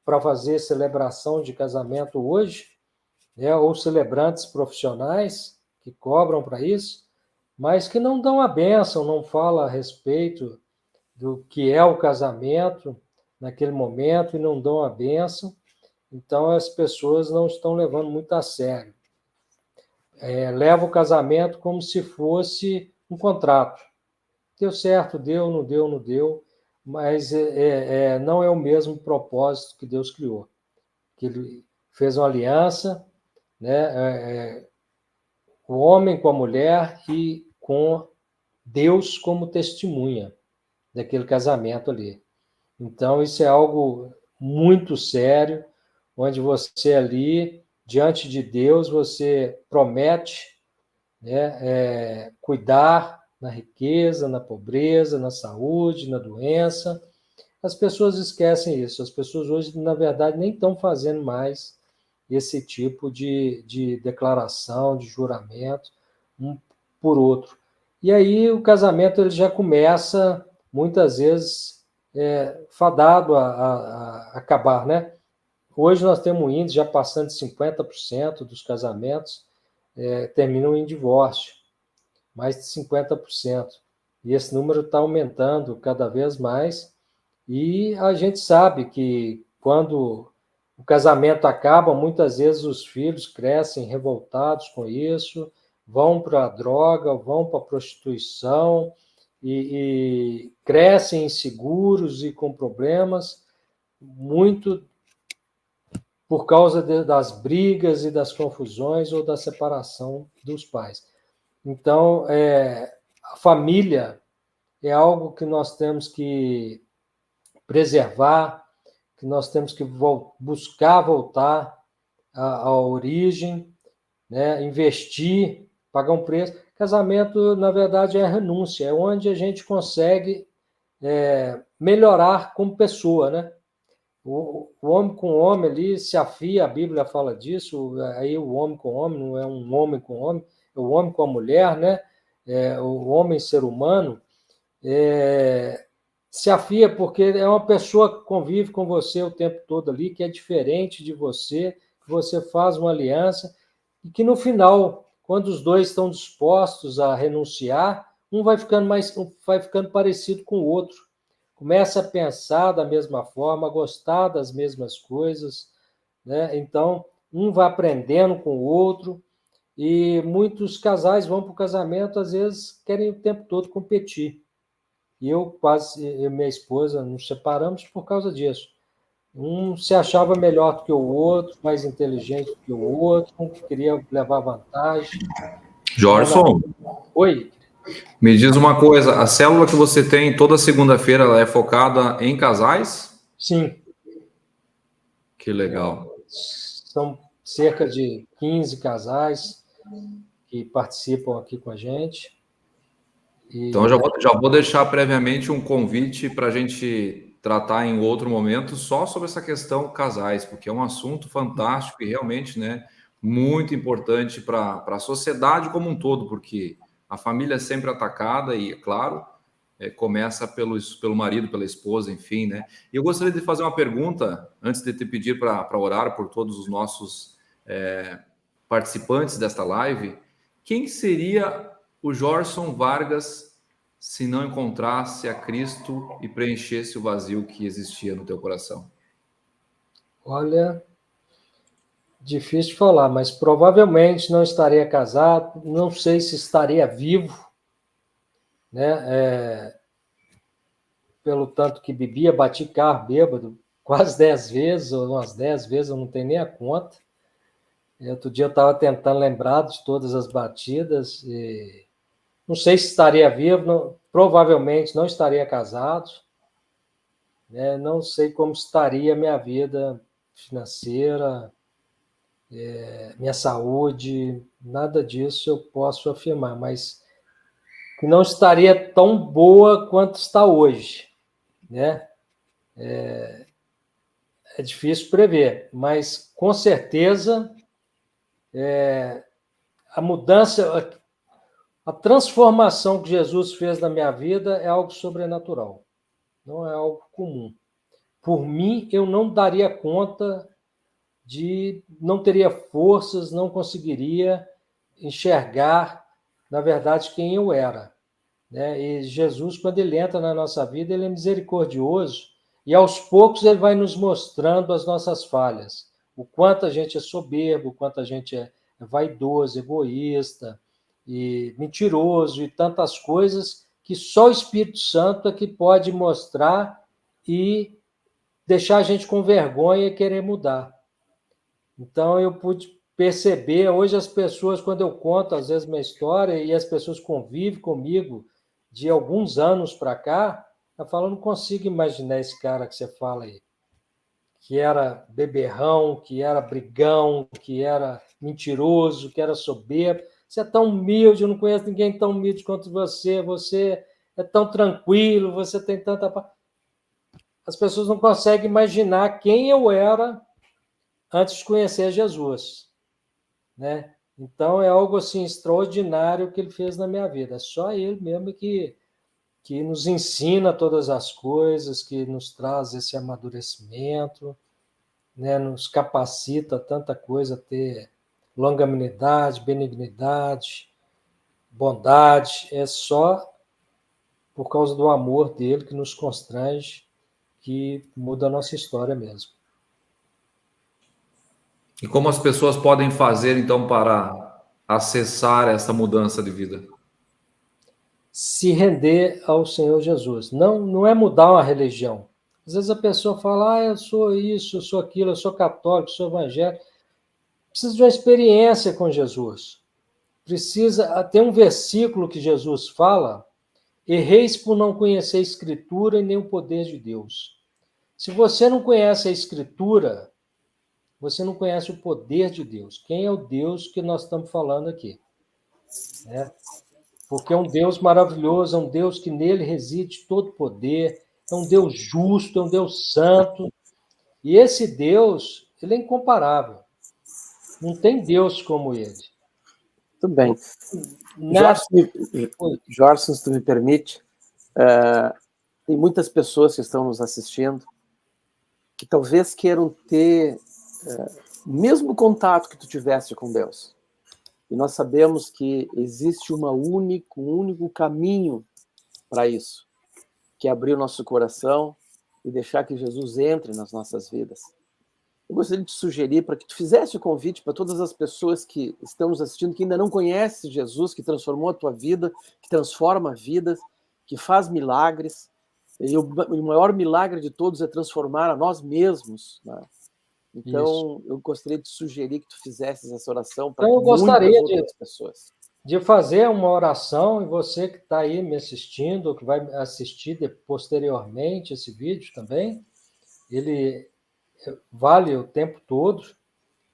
para fazer celebração de casamento hoje, né? Ou celebrantes profissionais que cobram para isso, mas que não dão a bênção, não falam a respeito do que é o casamento naquele momento e não dão a bênção. Então, as pessoas não estão levando muito a sério. Leva o casamento como se fosse um contrato. Deu certo, deu, não deu, não deu, mas não é o mesmo propósito que Deus criou. Que Ele fez uma aliança, né? O homem com a mulher e com Deus como testemunha daquele casamento ali. Então, isso é algo muito sério, onde você ali, diante de Deus, você promete, né, cuidar na riqueza, na pobreza, na saúde, na doença. As pessoas esquecem isso. As pessoas hoje, na verdade, nem estão fazendo mais esse tipo de declaração, de juramento, um por outro. E aí o casamento ele já começa, muitas vezes, fadado a acabar, né? Hoje nós temos um índice já passando de 50% dos casamentos terminam em divórcio, mais de 50%. E esse número está aumentando cada vez mais. E a gente sabe que quando o casamento acaba, muitas vezes os filhos crescem revoltados com isso, vão para a droga, vão para a prostituição e crescem inseguros e com problemas, muito por causa das brigas e das confusões ou da separação dos pais. Então, a família é algo que nós temos que preservar, que nós temos que buscar voltar à origem, né? Investir, pagar um preço. Casamento, na verdade, é renúncia, é onde a gente consegue melhorar como pessoa, né? O homem com homem ali se afia, a Bíblia fala disso, aí o homem com homem não é um homem com homem, é o homem com a mulher, né? O homem ser humano se afia porque é uma pessoa que convive com você o tempo todo ali, que é diferente de você, que você faz uma aliança, e que no final, quando os dois estão dispostos a renunciar, um vai ficando parecido com o outro. Começa a pensar da mesma forma, a gostar das mesmas coisas, né? Então, um vai aprendendo com o outro, e muitos casais vão para o casamento, às vezes querem o tempo todo competir. E eu e minha esposa nos separamos por causa disso. Um se achava melhor do que o outro, mais inteligente do que o outro, um queria levar vantagem. Jorson. Oi. Me diz uma coisa, a célula que você tem toda segunda-feira, ela é focada em casais? Sim. Que legal. São cerca de 15 casais que participam aqui com a gente. Então, já vou deixar previamente um convite para a gente tratar em outro momento só sobre essa questão casais, porque é um assunto fantástico e realmente, né, muito importante para a sociedade como um todo, porque a família é sempre atacada e, é claro, começa pelo marido, pela esposa, enfim, né? E eu gostaria de fazer uma pergunta, antes de te pedir para orar por todos os nossos participantes desta live. Quem seria o Jorson Vargas se não encontrasse a Cristo e preenchesse o vazio que existia no teu coração? Olha, difícil de falar, mas provavelmente não estaria casado, não sei se estaria vivo, né? Pelo tanto que bebia, bati carro bêbado quase 10 vezes, ou umas 10 vezes, eu não tenho nem a conta. E outro dia eu estava tentando lembrar de todas as batidas, e não sei se estaria vivo, provavelmente não estaria casado, né? Não sei como estaria minha vida financeira, minha saúde, nada disso eu posso afirmar, mas que não estaria tão boa quanto está hoje, né? É difícil prever, mas com certeza a mudança, a transformação que Jesus fez na minha vida é algo sobrenatural, não é algo comum. Por mim, eu não daria conta não teria forças, não conseguiria enxergar, na verdade, quem eu era, né? E Jesus, quando ele entra na nossa vida, ele é misericordioso e aos poucos ele vai nos mostrando as nossas falhas, o quanto a gente é soberbo, o quanto a gente é vaidoso, egoísta e mentiroso e tantas coisas que só o Espírito Santo é que pode mostrar e deixar a gente com vergonha e querer mudar. Então, eu pude perceber, hoje as pessoas, quando eu conto, às vezes, minha história, e as pessoas convivem comigo de alguns anos para cá, eu falo, não consigo imaginar esse cara que você fala aí, que era beberrão, que era brigão, que era mentiroso, que era soberbo. Você é tão humilde, eu não conheço ninguém tão humilde quanto você é tão tranquilo, você tem tanta paz. As pessoas não conseguem imaginar quem eu era antes de conhecer Jesus, né? Então é algo assim extraordinário que ele fez na minha vida. É só ele mesmo que nos ensina todas as coisas, que nos traz esse amadurecimento, né? Nos capacita tanta coisa a ter longanimidade, benignidade, bondade. É só por causa do amor dele que nos constrange, que muda a nossa história mesmo. E como as pessoas podem fazer, então, para acessar essa mudança de vida? Se render ao Senhor Jesus. Não é mudar uma religião. Às vezes a pessoa fala, eu sou isso, eu sou aquilo, eu sou católico, eu sou evangélico. Precisa de uma experiência com Jesus. Tem um versículo que Jesus fala, erreis por não conhecer a Escritura e nem o poder de Deus. Se você não conhece a Escritura, você não conhece o poder de Deus. Quem é o Deus que nós estamos falando aqui? Né? Porque é um Deus maravilhoso, é um Deus que nele reside todo poder, é um Deus justo, é um Deus santo. E esse Deus, ele é incomparável. Não tem Deus como ele. Tudo bem. Jorge, se tu me permite, tem muitas pessoas que estão nos assistindo que talvez queiram ter o mesmo contato que tu tiveste com Deus. E nós sabemos que existe um único caminho para isso, que é abrir o nosso coração e deixar que Jesus entre nas nossas vidas. Eu gostaria de sugerir para que tu fizesse o convite para todas as pessoas que estão nos assistindo, que ainda não conhecem Jesus, que transformou a tua vida, que transforma vidas, que faz milagres. E o maior milagre de todos é transformar a nós mesmos, né? Então, eu gostaria de sugerir que tu fizesses essa oração para muitas outras pessoas. de fazer uma oração, e você que está aí me assistindo, ou que vai assistir posteriormente esse vídeo também, ele vale o tempo todo.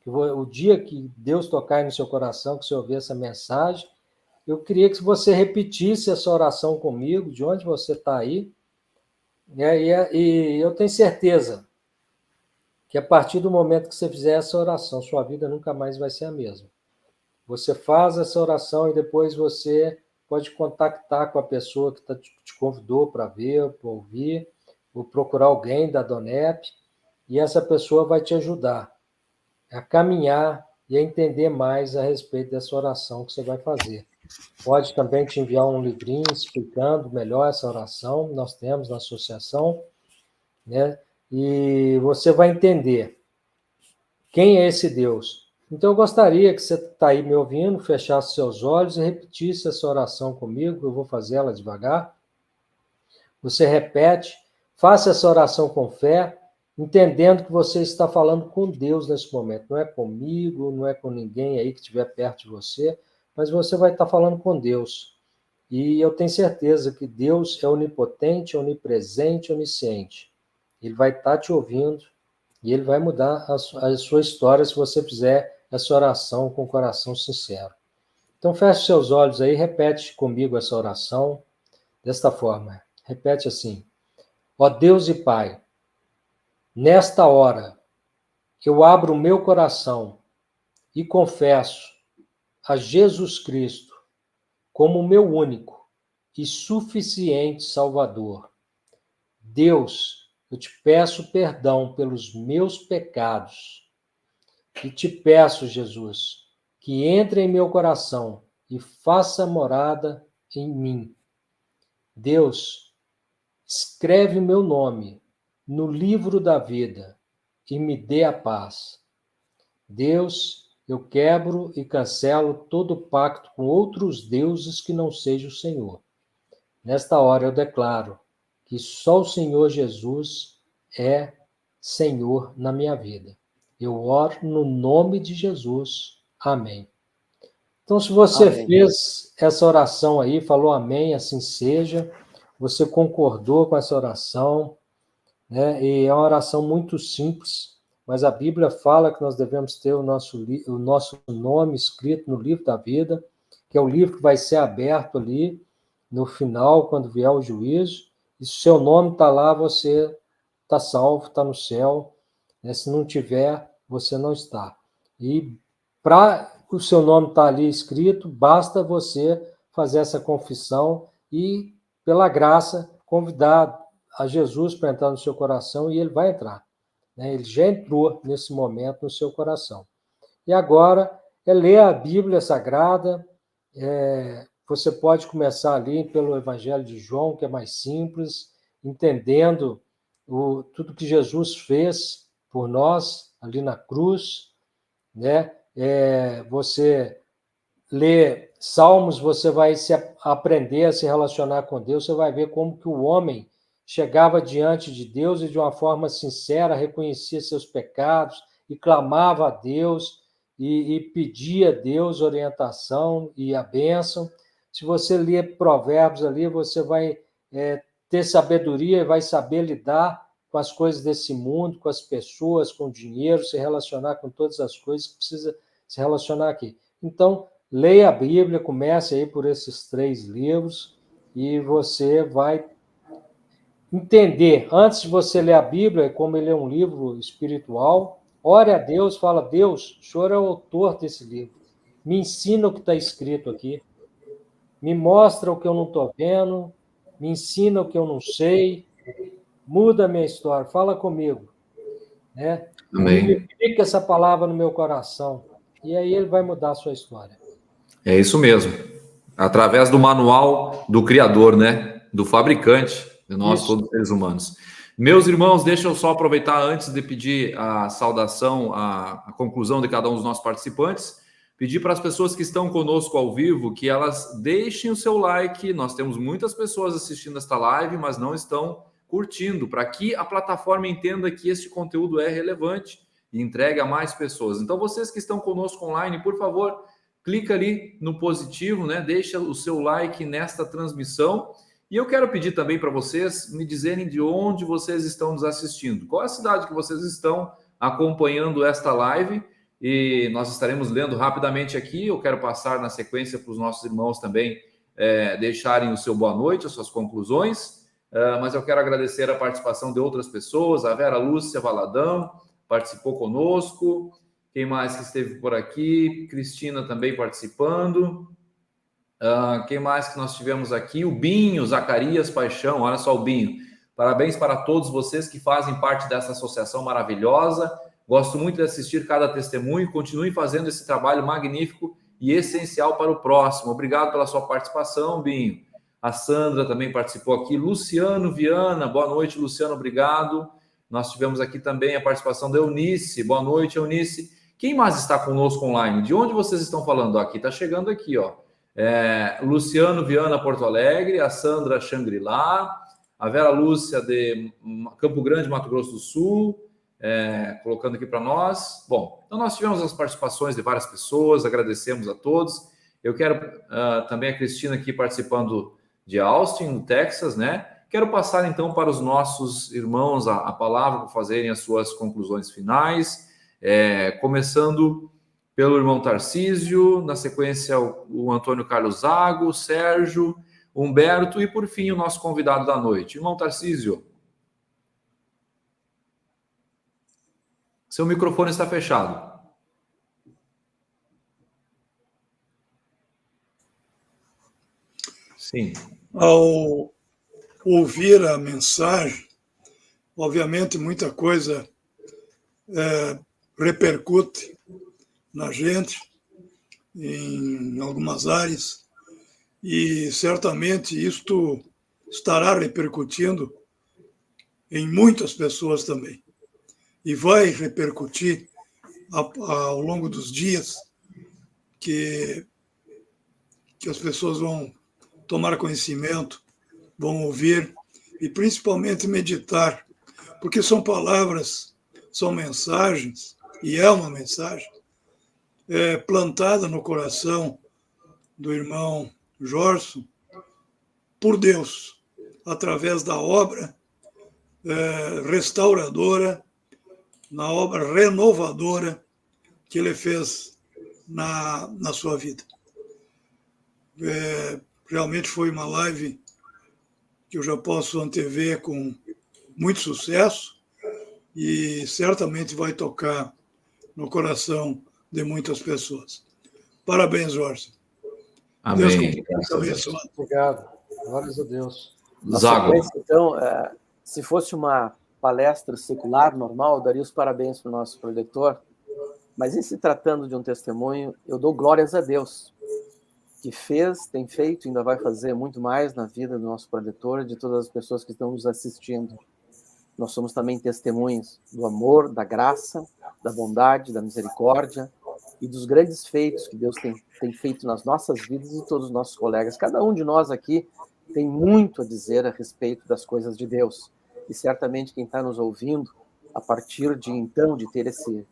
O dia que Deus tocar no seu coração, que você ouvir essa mensagem, eu queria que você repetisse essa oração comigo, de onde você está aí, e eu tenho certeza que a partir do momento que você fizer essa oração, sua vida nunca mais vai ser a mesma. Você faz essa oração e depois você pode contactar com a pessoa que te convidou para ver, para ouvir, ou procurar alguém da DONEP, e essa pessoa vai te ajudar a caminhar e a entender mais a respeito dessa oração que você vai fazer. Pode também te enviar um livrinho explicando melhor essa oração, nós temos na associação, né? E você vai entender quem é esse Deus. Então, eu gostaria que você está aí me ouvindo, fechasse seus olhos e repetisse essa oração comigo, eu vou fazer ela devagar. Você repete, faça essa oração com fé, entendendo que você está falando com Deus nesse momento. Não é comigo, não é com ninguém aí que estiver perto de você, mas você vai estar falando com Deus. E eu tenho certeza que Deus é onipotente, onipresente, onisciente. Ele vai estar te ouvindo e ele vai mudar a sua história se você fizer essa oração com o coração sincero. Então, feche seus olhos aí, repete comigo essa oração desta forma. Repete assim: ó Deus e Pai, nesta hora eu abro o meu coração e confesso a Jesus Cristo como o meu único e suficiente Salvador. Deus, eu te peço perdão pelos meus pecados e te peço, Jesus, que entre em meu coração e faça morada em mim. Deus, escreve o meu nome no livro da vida e me dê a paz. Deus, eu quebro e cancelo todo pacto com outros deuses que não seja o Senhor. Nesta hora eu declaro que só o Senhor Jesus é Senhor na minha vida. Eu oro no nome de Jesus. Amém. Então, se você Amém. fez essa oração aí, falou amém, assim seja, você concordou com essa oração, né? E é uma oração muito simples, mas a Bíblia fala que nós devemos ter o nosso nome escrito no livro da vida, que é o livro que vai ser aberto ali no final, quando vier o juízo, e se o seu nome está lá, você está salvo, está no céu, né? Se não tiver, você não está. E para o seu nome estar ali escrito, basta você fazer essa confissão e, pela graça, convidar a Jesus para entrar no seu coração, e ele vai entrar. Ele já entrou nesse momento no seu coração. E agora é ler a Bíblia Sagrada. Você pode começar ali pelo Evangelho de João, que é mais simples, entendendo tudo que Jesus fez por nós ali na cruz, né? Você lê Salmos, você vai aprender a se relacionar com Deus, você vai ver como que o homem chegava diante de Deus e de uma forma sincera reconhecia seus pecados e clamava a Deus e pedia a Deus orientação e a bênção. Se você ler Provérbios ali, você vai ter sabedoria e vai saber lidar com as coisas desse mundo, com as pessoas, com o dinheiro, se relacionar com todas as coisas que precisa se relacionar aqui. Então, leia a Bíblia, comece aí por esses 3 livros e você vai entender. Antes de você ler a Bíblia, como ele é um livro espiritual, ore a Deus, fala: Deus, o Senhor é o autor desse livro. Me ensina o que está escrito aqui. Me mostra o que eu não estou vendo. Me ensina o que eu não sei. Muda a minha história. Fala comigo. Né? Amém. Vivifica essa palavra no meu coração. E aí ele vai mudar a sua história. É isso mesmo. Através do manual do Criador, né? Do fabricante de nós, todos os seres humanos. Meus irmãos, deixa eu só aproveitar antes de pedir a saudação, a conclusão de cada um dos nossos participantes, pedir para as pessoas que estão conosco ao vivo que elas deixem o seu like. Nós temos muitas pessoas assistindo esta live, mas não estão curtindo, para que a plataforma entenda que este conteúdo é relevante e entregue a mais pessoas. Então, vocês que estão conosco online, por favor, clica ali no positivo, né? Deixa o seu like nesta transmissão. E eu quero pedir também para vocês me dizerem de onde vocês estão nos assistindo. Qual é a cidade que vocês estão acompanhando esta live? E nós estaremos lendo rapidamente aqui. Eu quero passar na sequência para os nossos irmãos também deixarem o seu boa noite, as suas conclusões. Mas eu quero agradecer a participação de outras pessoas. A Vera Lúcia Valadão participou conosco. Quem mais que esteve por aqui? Cristina também participando. Quem mais que nós tivemos aqui? O Binho, Zacarias Paixão. Olha só o Binho. Parabéns para todos vocês que fazem parte dessa associação maravilhosa. Gosto muito de assistir cada testemunho. Continue fazendo esse trabalho magnífico e essencial para o próximo. Obrigado pela sua participação, Binho. A Sandra também participou aqui. Luciano Viana. Boa noite, Luciano. Obrigado. Nós tivemos aqui também a participação da Eunice. Boa noite, Eunice. Quem mais está conosco online? De onde vocês estão falando? Aqui está chegando aqui, ó. Luciano Viana, Porto Alegre, a Sandra Xangri-Lá, a Vera Lúcia de Campo Grande, Mato Grosso do Sul, colocando aqui para nós. Bom, então nós tivemos as participações de várias pessoas, agradecemos a todos. Eu quero também a Cristina aqui participando de Austin, no Texas, né? Quero passar então para os nossos irmãos a palavra para fazerem as suas conclusões finais, começando pelo irmão Tarcísio, na sequência o Antônio Carlos Zago, o Sérgio, Humberto e, por fim, o nosso convidado da noite. Irmão Tarcísio, seu microfone está fechado. Sim. Ao ouvir a mensagem, obviamente muita coisa repercute na gente, em algumas áreas, e certamente isto estará repercutindo em muitas pessoas também. E vai repercutir ao longo dos dias que as pessoas vão tomar conhecimento, vão ouvir e principalmente meditar, porque são palavras, são mensagens, e é uma mensagem plantada no coração do irmão Jorson por Deus, através da obra restauradora, na obra renovadora que ele fez na sua vida. Realmente foi uma live que eu já posso antever com muito sucesso e certamente vai tocar no coração de muitas pessoas. Parabéns, Jorge. Amém. Deus abençoe. Obrigado. Glórias a Deus. Zago. Então, se fosse uma palestra secular, normal, eu daria os parabéns para o nosso preletor, mas em se tratando de um testemunho, eu dou glórias a Deus, que fez, tem feito, ainda vai fazer muito mais na vida do nosso preletor e de todas as pessoas que estão nos assistindo. Nós somos também testemunhas do amor, da graça, da bondade, da misericórdia e dos grandes feitos que Deus tem feito nas nossas vidas e todos os nossos colegas. Cada um de nós aqui tem muito a dizer a respeito das coisas de Deus. E certamente quem está nos ouvindo, a partir de então, de ter esse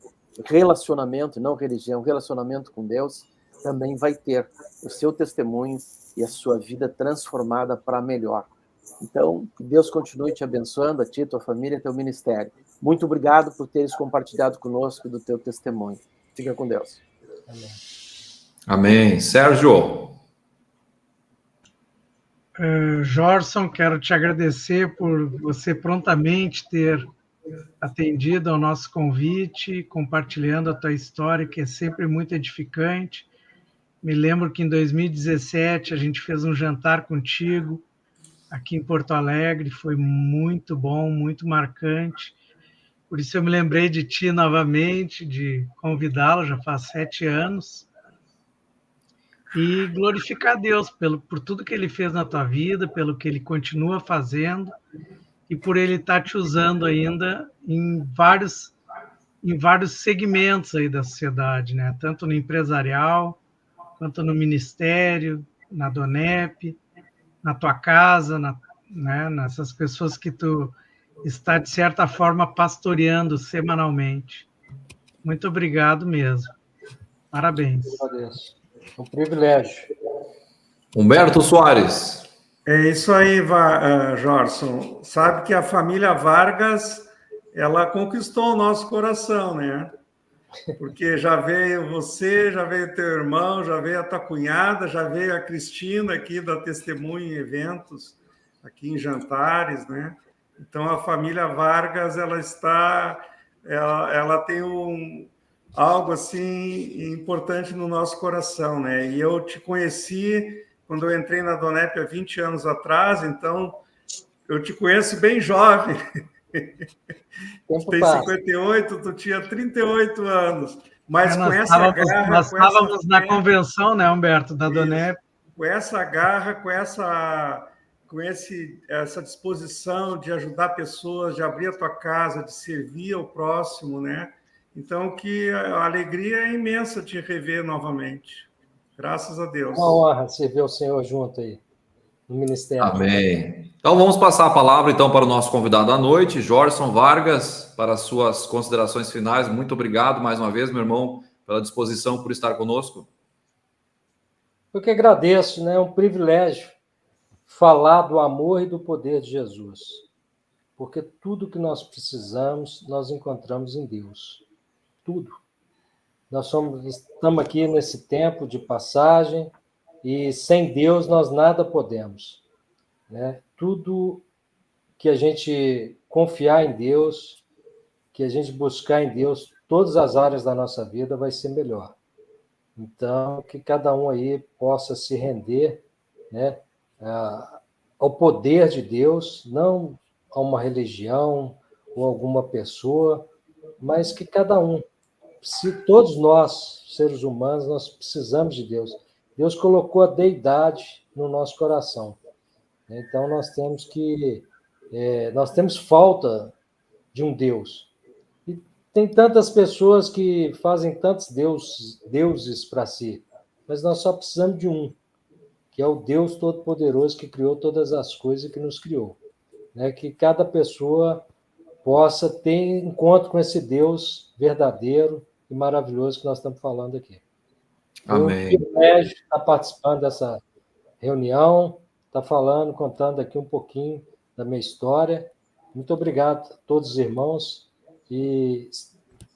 relacionamento, não religião, relacionamento com Deus, também vai ter o seu testemunho e a sua vida transformada para melhor. Então, que Deus continue te abençoando, a ti, tua família, teu ministério. Muito obrigado por teres compartilhado conosco do teu testemunho. Fica com Deus. Amém. Amém. Sérgio. Jorson, quero te agradecer por você prontamente ter atendido ao nosso convite, compartilhando a tua história, que é sempre muito edificante. Me lembro que em 2017 a gente fez um jantar contigo aqui em Porto Alegre, foi muito bom, muito marcante. Por isso eu me lembrei de ti novamente, de convidá-lo, já faz 7 anos. E glorificar a Deus por tudo que Ele fez na tua vida, pelo que Ele continua fazendo e por Ele estar te usando ainda em vários segmentos aí da sociedade, né? Tanto no empresarial, quanto no ministério, na Donep, na tua casa, né? Nessas pessoas que tu está, de certa forma, pastoreando semanalmente. Muito obrigado mesmo. Parabéns. Agradeço. Um privilégio. Humberto Soares. É isso aí, Jorson. Sabe que a família Vargas, ela conquistou o nosso coração, né? Porque já veio você, já veio teu irmão, já veio a tua cunhada, já veio a Cristina aqui da Testemunha em eventos, aqui em jantares, né? Então a família Vargas, ela tem algo assim importante no nosso coração, né? E eu te conheci quando eu entrei na Donep há 20 anos atrás, então eu te conheço bem jovem. Tu tem 58, tu tinha 38 anos. Mas com essa garra... Nós estávamos na convenção, né, Humberto, da Donep. Com essa garra, com essa disposição de ajudar pessoas, de abrir a tua casa, de servir ao próximo, né? Então, que a alegria é imensa te rever novamente. Graças a Deus. Uma honra servir o Senhor junto aí, no ministério. Amém. Então, vamos passar a palavra, então, para o nosso convidado da noite, Jorson Vargas, para as suas considerações finais. Muito obrigado, mais uma vez, meu irmão, pela disposição por estar conosco. Eu que agradeço, né? É um privilégio falar do amor e do poder de Jesus. Porque tudo que nós precisamos, nós encontramos em Deus. Tudo. Estamos aqui nesse tempo de passagem e sem Deus nós nada podemos, né? Tudo que a gente confiar em Deus, que a gente buscar em Deus, todas as áreas da nossa vida vai ser melhor. Então, que cada um aí possa se render, né, ao poder de Deus, não a uma religião ou alguma pessoa, mas que cada um, se todos nós, seres humanos, nós precisamos de Deus. Deus colocou a deidade no nosso coração. Então, nós temos falta de um Deus. E tem tantas pessoas que fazem tantos deuses para si, mas nós só precisamos de um, que é o Deus Todo-Poderoso que criou todas as coisas e que nos criou. Né? Que cada pessoa possa ter encontro com esse Deus verdadeiro e maravilhoso que nós estamos falando aqui. Amém. É um privilégio estar participando dessa reunião, estar falando, contando aqui um pouquinho da minha história. Muito obrigado a todos os irmãos. E,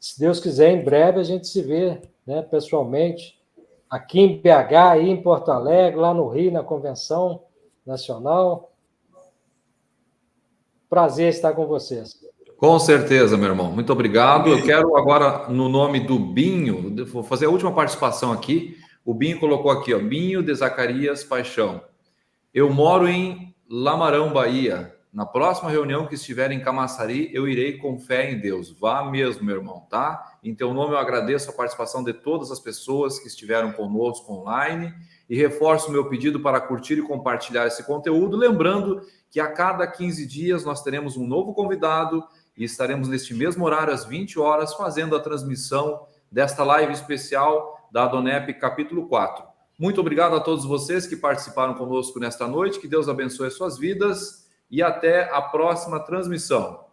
se Deus quiser, em breve a gente se vê, né, pessoalmente, aqui em BH, aí em Porto Alegre, lá no Rio, na Convenção Nacional. Prazer estar com vocês. Com certeza, meu irmão. Muito obrigado. Eu quero agora, no nome do Binho, vou fazer a última participação aqui. O Binho colocou aqui, ó, Binho de Zacarias Paixão. Eu moro em Lamarão, Bahia. Na próxima reunião que estiver em Camaçari, eu irei com fé em Deus. Vá mesmo, meu irmão, tá? Em teu nome eu agradeço a participação de todas as pessoas que estiveram conosco online e reforço o meu pedido para curtir e compartilhar esse conteúdo, lembrando que a cada 15 dias nós teremos um novo convidado e estaremos neste mesmo horário, às 20 horas, fazendo a transmissão desta live especial da Donep capítulo 4. Muito obrigado a todos vocês que participaram conosco nesta noite, que Deus abençoe as suas vidas e até a próxima transmissão.